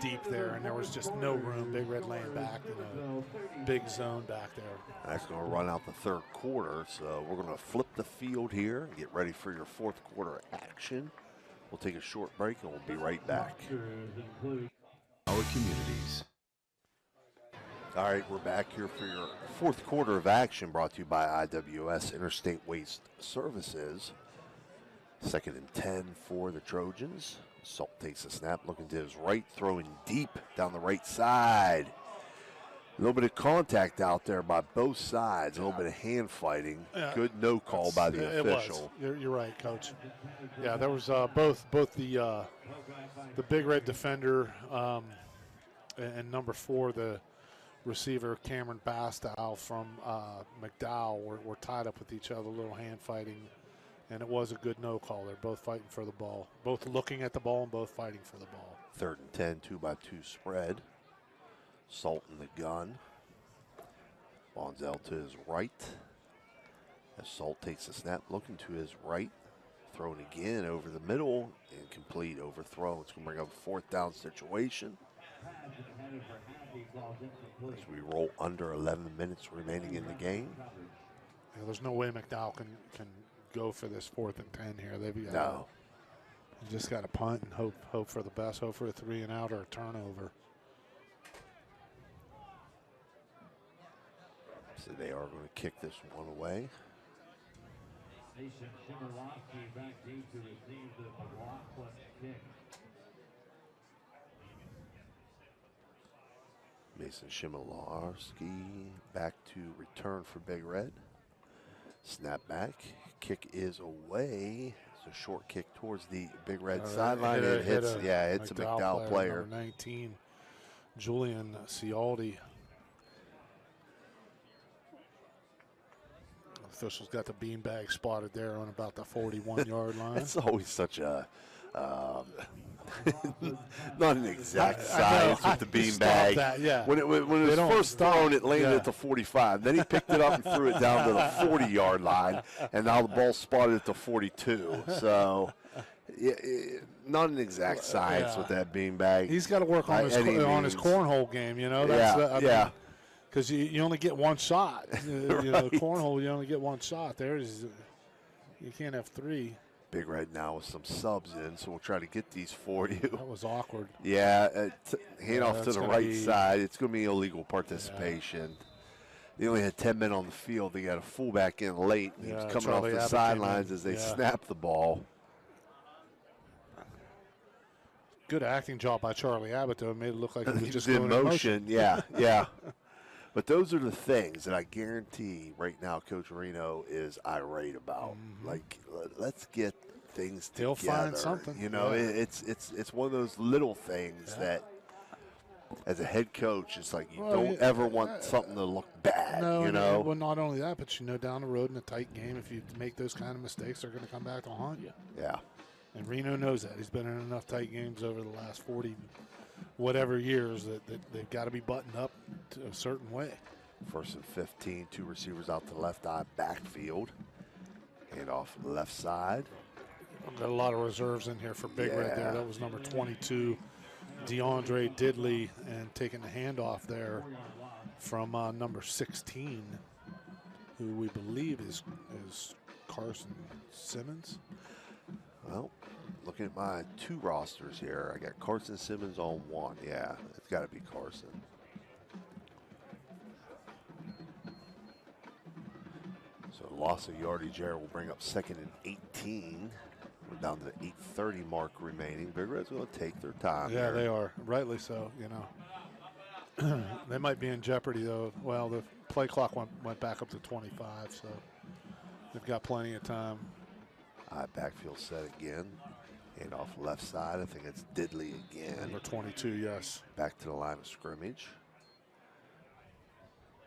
deep there, and there was just no room. Big Red laying back in a big zone back there. That's going to run out the third quarter, so we're going to flip the field here and get ready for your fourth quarter action. We'll take a short break and we'll be right back. Our communities. All right, we're back here for your fourth quarter of action, brought to you by IWS Interstate Waste Services. 2nd and 10 for the Trojans. Salt takes a snap, looking to his right, throwing deep down the right side. A little bit of contact out there by both sides, a little bit of hand fighting. Good no call by the official. You're right, Coach. Yeah, there was both the Big Red defender and number 4, the receiver Cameron Bastow from McDowell were tied up with each other, a little hand fighting. And it was a good no call. They're both fighting for the ball. Both looking at the ball and both fighting for the ball. 3rd and 10, 2-by-2 spread. Salt in the gun. Bonzel to his right. As Salt takes a snap, looking to his right. Thrown again over the middle. Incomplete, overthrow. It's going to bring up a 4th down situation. As we roll under 11 minutes remaining in the game. Yeah, there's no way McDowell can go for this 4th and 10 here. They've got No. you just got to punt and hope for the best. Hope for a 3 and out or a turnover. So they are going to kick this one away. Mason Shimolarski back to return for Big Red. Snap back. Kick is away. It's a short kick towards the Big Red sideline. It hits, it's a McDowell player. Number 19, Julian Cialdi. Officials got the beanbag spotted there on about the 41-yard line. It's always such a not an exact science with the beanbag. Yeah. When it was first thrown, it landed at the 45. Then he picked it up and threw it down to the 40-yard line, and now the ball's spotted at the 42. So, not an exact science with that beanbag. He's got to work on his cornhole game. You know, that's because you only get one shot. The cornhole, you only get one shot. You can't have 3. Big Red now with some subs in, so we'll try to get these for you. That was awkward. Yeah, hand off to the right side. It's going to be illegal participation. They only had 10 men on the field. They got a fullback in late. He was coming off the sidelines as they snapped the ball. Good acting job by Charlie Abbott, though. It made it look like he was just in going motion. Yeah. But those are the things that I guarantee right now Coach Reno is irate about. Like, let's get things together. He'll find something. You know, it's one of those little things that, as a head coach, it's like you don't ever want something to look bad. No, you know. Well, not only that, but down the road in a tight game, if you make those kind of mistakes, they're going to come back to haunt you. Yeah. And Reno knows that. He's been in enough tight games over the last 40 whatever years that they've got to be buttoned up to a certain way. 1st and 15, 2 receivers out the left eye backfield. Hand off left side. I've got a lot of reserves in here for Big Red there. That was number 22, DeAndre Diddley, and taking the handoff there from number 16, who we believe is Carson Simmons. Well, looking at my 2 rosters here, I got Carson Simmons on 1. Yeah, it's got to be Carson. So loss of yardage there will bring up 2nd and 18. We're down to the 8:30 mark remaining. Big Red's going to take their time. Yeah, they are. Rightly so, They might be in jeopardy, though. Well, the play clock went back up to 25, so they've got plenty of time. Backfield set again. Hand off left side. I think it's Diddley again. Number 22, yes. Back to the line of scrimmage.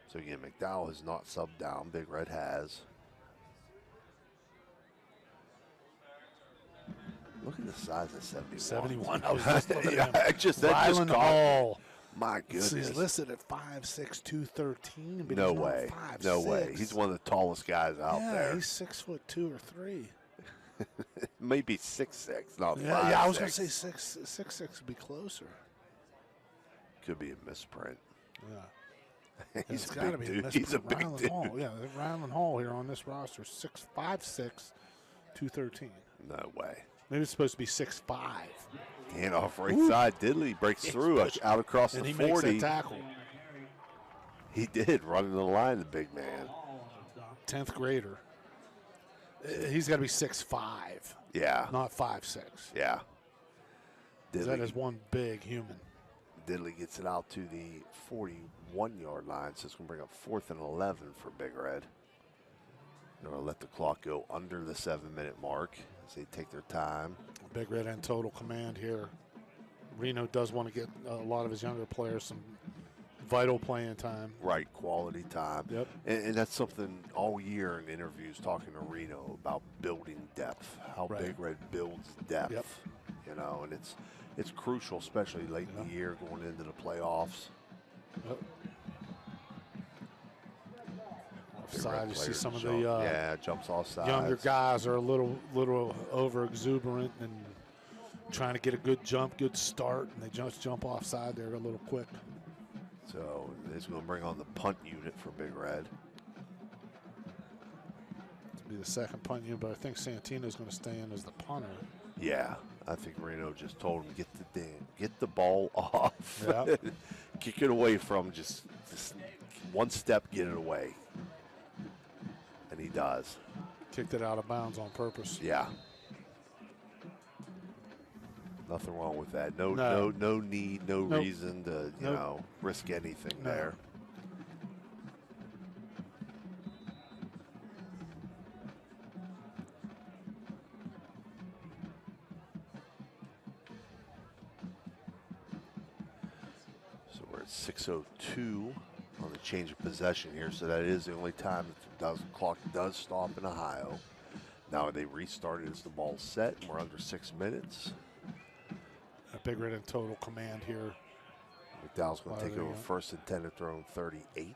So again, McDowell has not subbed down. Big Red has. Look at the size of 71. 71. I was just looking at him. That just Hall. My goodness. He's listed at 5'6", 213. But no he's way. Not 5'6". No way. He's one of the tallest guys out there. Yeah, he's 6'2" or 3. Maybe 6'6", not 5'6". Yeah, I was going to say 6'6" would be closer. Could be a misprint. Yeah. He's it's a big dude. He's a big dude. Hall. Yeah, Ryland Hall here on this roster, 5'6", 213. No way. Maybe it's supposed to be 6'5". Hand off right side. Diddley breaks through out across the 40. And he makes that tackle. He did, running the line, the big man. 10th grader. He's got to be 6'5". Yeah. Not 5'6". Yeah. That is one big human. Diddley gets it out to the 41-yard line, so it's going to bring up 4th and 11 for Big Red. They're going to let the clock go under the 7-minute mark as they take their time. Big Red in total command here. Reno does want to get a lot of his younger players some vital playing time. Right, quality time. Yep. And that's something all year in interviews talking to Reno about building depth, how Big Red builds depth. Yep. And it's crucial, especially late in the year going into the playoffs. Yep. Offside, you see some of the jumps offside. younger guys are a little over exuberant and trying to get a good jump, good start, and they just jump offside there a little quick. So this will bring on the punt unit for Big Red. It'll be the second punt unit, but I think Santino's going to stay in as the punter. Yeah, I think Reno just told him get the ball off, Yeah. kick it away from just one step, get it away, and he does. Kicked it out of bounds on purpose. Yeah. Nothing wrong with that. No need, no Nope. reason to risk anything there. So we're at 6:02 on the change of possession here. So that is the only time that the clock does stop in Ohio. Now they restarted as the ball's set, and we're under 6 minutes. Big Red in total command here. McDowell's going to take over first and 10 at their own 38.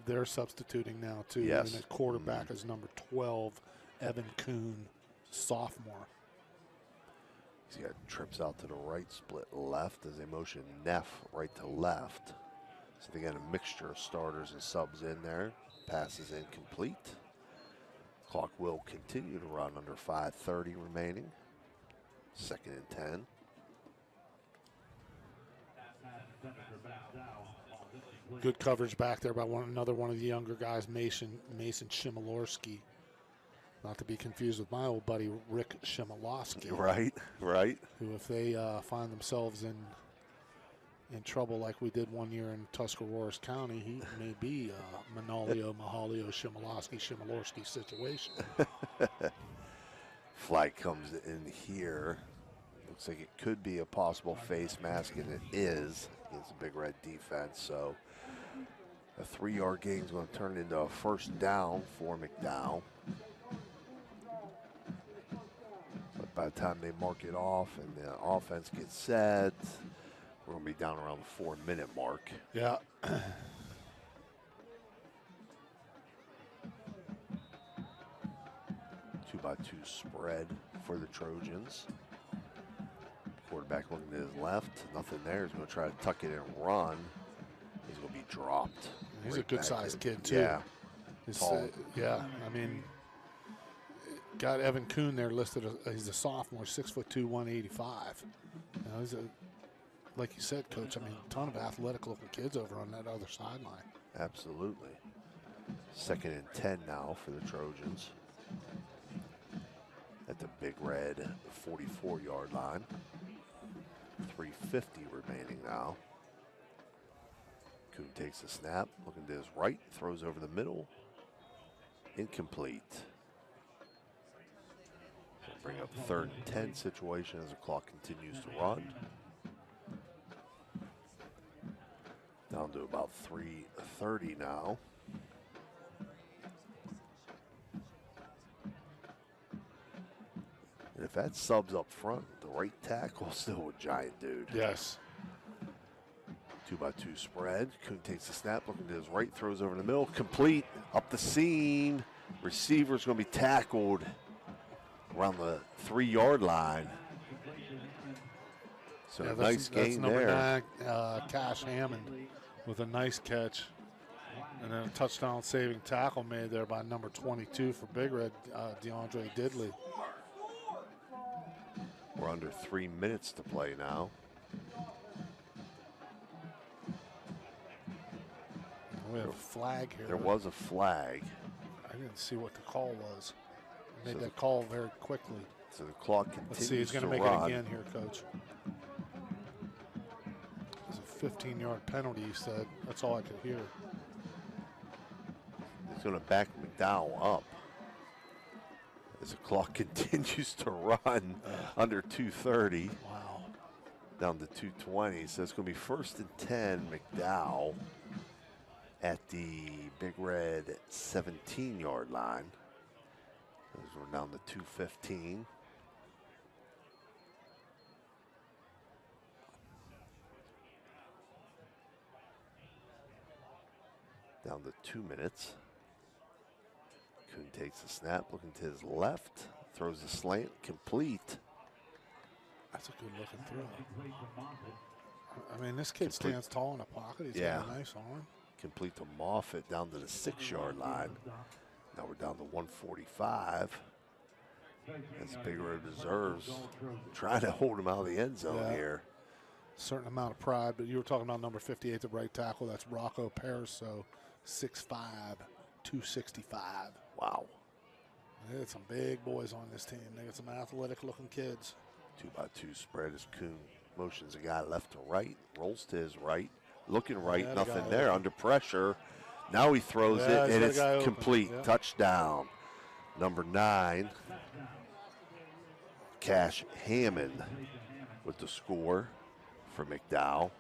They're substituting now too. Yes. And at quarterback is number 12, Evan Kuhn, sophomore. He's got trips out to the right, split left as they motion Neff right to left. So they got a mixture of starters and subs in there. Passes incomplete. Clock will continue to run under 5:30 remaining. Second and 10. Good coverage back there by another one of the younger guys, Mason Shimilorski. Not to be confused with my old buddy Rick Shimilowski. Right. Who, if they find themselves in trouble like we did one year in Tuscarawas County, he may be Manolio, Mahalio, Shimilorski situation. Flag comes in here. Looks like it could be a possible face mask, and it is against the Big Red defense. So a 3-yard gain is going to turn into a first down for McDowell. But by the time they mark it off and the offense gets set, we're going to be down around the 4-minute mark. Yeah. 2-by-2 spread for the Trojans. Quarterback looking to his left, nothing there. He's going to try to tuck it and run. He's going to be dropped. He's a good-sized kid, too. Yeah. Yeah, I mean, got Evan Kuhn there listed. He's a sophomore, 6'2", 185. He's like you said, Coach, I mean, a ton of athletic-looking kids over on that other sideline. Absolutely. Second and 10 now for the Trojans. At the Big Red 44-yard line. 3:50 remaining now. Kuhn takes the snap, looking to his right, throws over the middle. Incomplete. So bring up 3rd and 10 situation as the clock continues to run. Down to about 3:30 now. And if that subs up front, the right tackle still a giant dude. Yes. 2-by-2 spread. Kuhn takes the snap, looking to his right, throws over the middle, complete, up the seam. Receiver's going to be tackled around the 3-yard line. So yeah, nice gain there. That's number 9, Cash Hammond, with a nice catch. And then a touchdown saving tackle made there by number 22 for Big Red, DeAndre Diddley. We're under 3 minutes to play now. We have a flag here. There was a flag. I didn't see what the call was. Made that call very quickly. So the clock continues to run. Let's see, he's going to make it again here, Coach. It's a 15-yard penalty, he said. That's all I could hear. He's going to back McDowell up as the clock continues to run under 2:30. Wow. Down to 2:20. So it's going to be 1st and 10, McDowell at the Big Red 17-yard line. As we're down to 2:15. Down to 2 minutes. Kuhn takes the snap, looking to his left, throws a slant, complete. That's a good looking throw. I mean, this kid stands tall in the pocket. He's got a nice arm. Complete to Moffitt down to the 6-yard line. Now we're down to 145. As Big Red Reserves trying to hold him out of the end zone here. Certain amount of pride, but you were talking about number 58, the right tackle. That's Rocco Pariso, 6'5", 265. Wow. They got some big boys on this team. They got some athletic-looking kids. 2-by-2 spread as Kuhn motions a guy left to right, rolls to his right, looking right, nothing there, under pressure. Now he throws it, and it's complete. Touchdown. Number 9, Cash Hammond with the score for McDowell.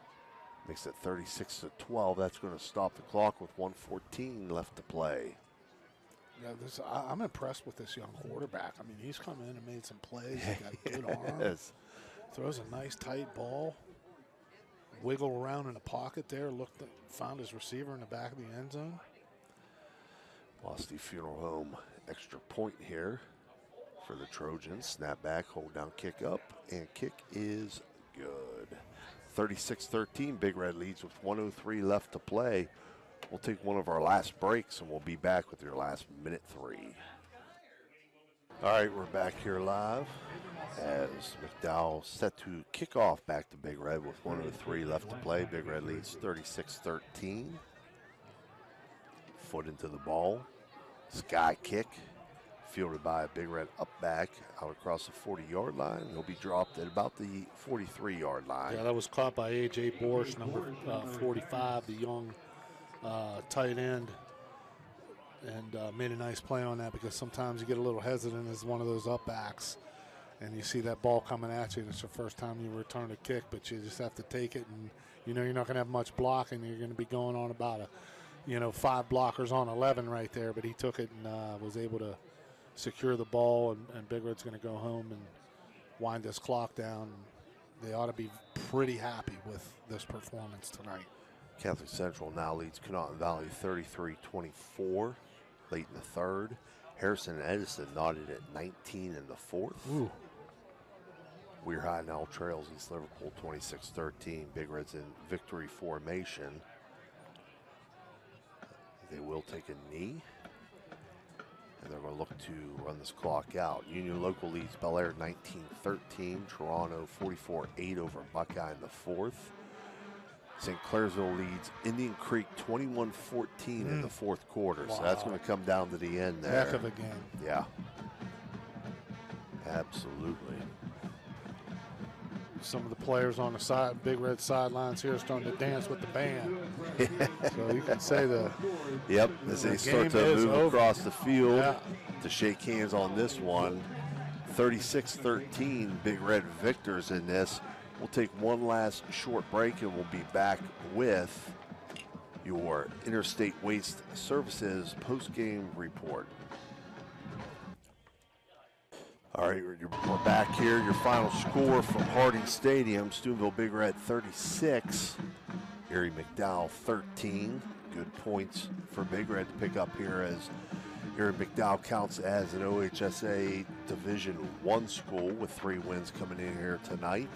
Makes it 36-12. That's going to stop the clock with 1:14 left to play. Yeah, I'm impressed with this young quarterback. I mean, he's come in and made some plays. He's got good arms. Throws a nice tight ball. Wiggle around in the pocket there. Found his receiver in the back of the end zone. Boston Funeral Home extra point here for the Trojans. Snap back, hold down, kick up, and kick is good. 36-13, Big Red leads with 1:03 left to play. We'll take one of our last breaks, and we'll be back with your last minute 3. All right, we're back here live as McDowell set to kick off back to Big Red with 1:03 left to play. Big Red leads 36-13. Foot into the ball. Sky kick. Fielded by a Big Red up back out across the 40-yard line. He'll be dropped at about the 43-yard line. Yeah, that was caught by A.J. Borsch, number 45, the young tight end, and made a nice play on that, because sometimes you get a little hesitant as one of those up backs, and you see that ball coming at you, and it's your first time you return a kick, but you just have to take it, and you know you're not going to have much blocking. You're going to be going on about 5 blockers on 11 right there, but he took it and was able to secure the ball, and Big Red's going to go home and wind this clock down. They ought to be pretty happy with this performance tonight. Catholic Central now leads Canton Valley 33-24 late in the third. Harrison and Edison knotted at 19 in the fourth. Ooh. Weir High now trails East Liverpool 26-13. Big Red's in victory formation. They will take a knee, and they're going to look to run this clock out. Union Local leads Bel Air 19-13. Toronto 44-8 over Buckeye in the fourth. St. Clairsville leads Indian Creek 21-14 in the fourth quarter. Wow. So that's going to come down to the end there. Heck of a game. Yeah. Absolutely. Some of the players on the Big Red sidelines here are starting to dance with the band. So you can say Yep, as they start to move across the field to shake hands on this one. 36-13, Big Red victors in this. We'll take one last short break, and we'll be back with your Interstate Waste Services post-game report. All right, we're back here. Your final score from Harding Stadium: Steubenville Big Red 36, Erie McDowell 13. Good points for Big Red to pick up here, as Erie McDowell counts as an OHSA Division I school with 3 wins coming in here tonight.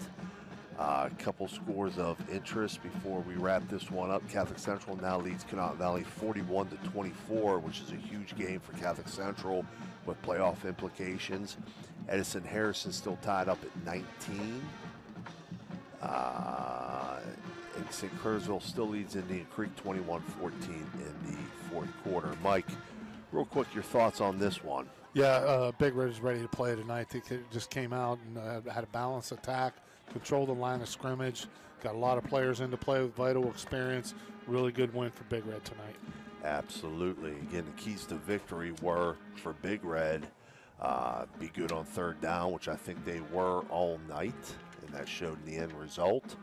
A couple scores of interest before we wrap this one up. Catholic Central now leads Canton Valley 41-24, which is a huge game for Catholic Central with playoff implications. Edison Harrison still tied up at 19. And St. Clairsville still leads Indian Creek 21-14 in the fourth quarter. Mike, real quick, your thoughts on this one? Yeah, Big Red is ready to play tonight. They just came out and had a balanced attack, controlled the line of scrimmage, got a lot of players into play with vital experience. Really good win for Big Red tonight. Absolutely. Again, the keys to victory were for Big Red, be good on third down, which I think they were all night, and that showed in the end result.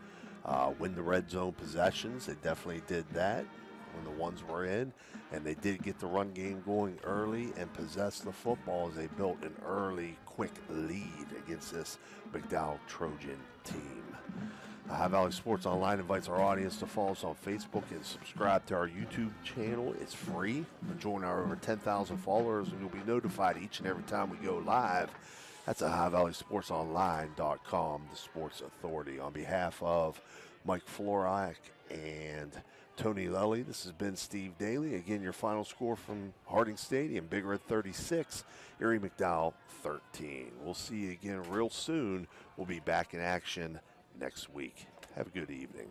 Win the red zone possessions. They definitely did that when the ones were in, and they did get the run game going early and possess the football as they built an early, quick lead against this McDowell Trojan team. High Valley Sports Online invites our audience to follow us on Facebook and subscribe to our YouTube channel. It's free. Join our over 10,000 followers, and you'll be notified each and every time we go live. That's at HighValleySportsOnline.com, the sports authority. On behalf of Mike Florak and Tony Lelly, this has been Steve Daley. Again, your final score from Harding Stadium: Big Red 36, Erie McDowell 13. We'll see you again real soon. We'll be back in action next week. Have a good evening.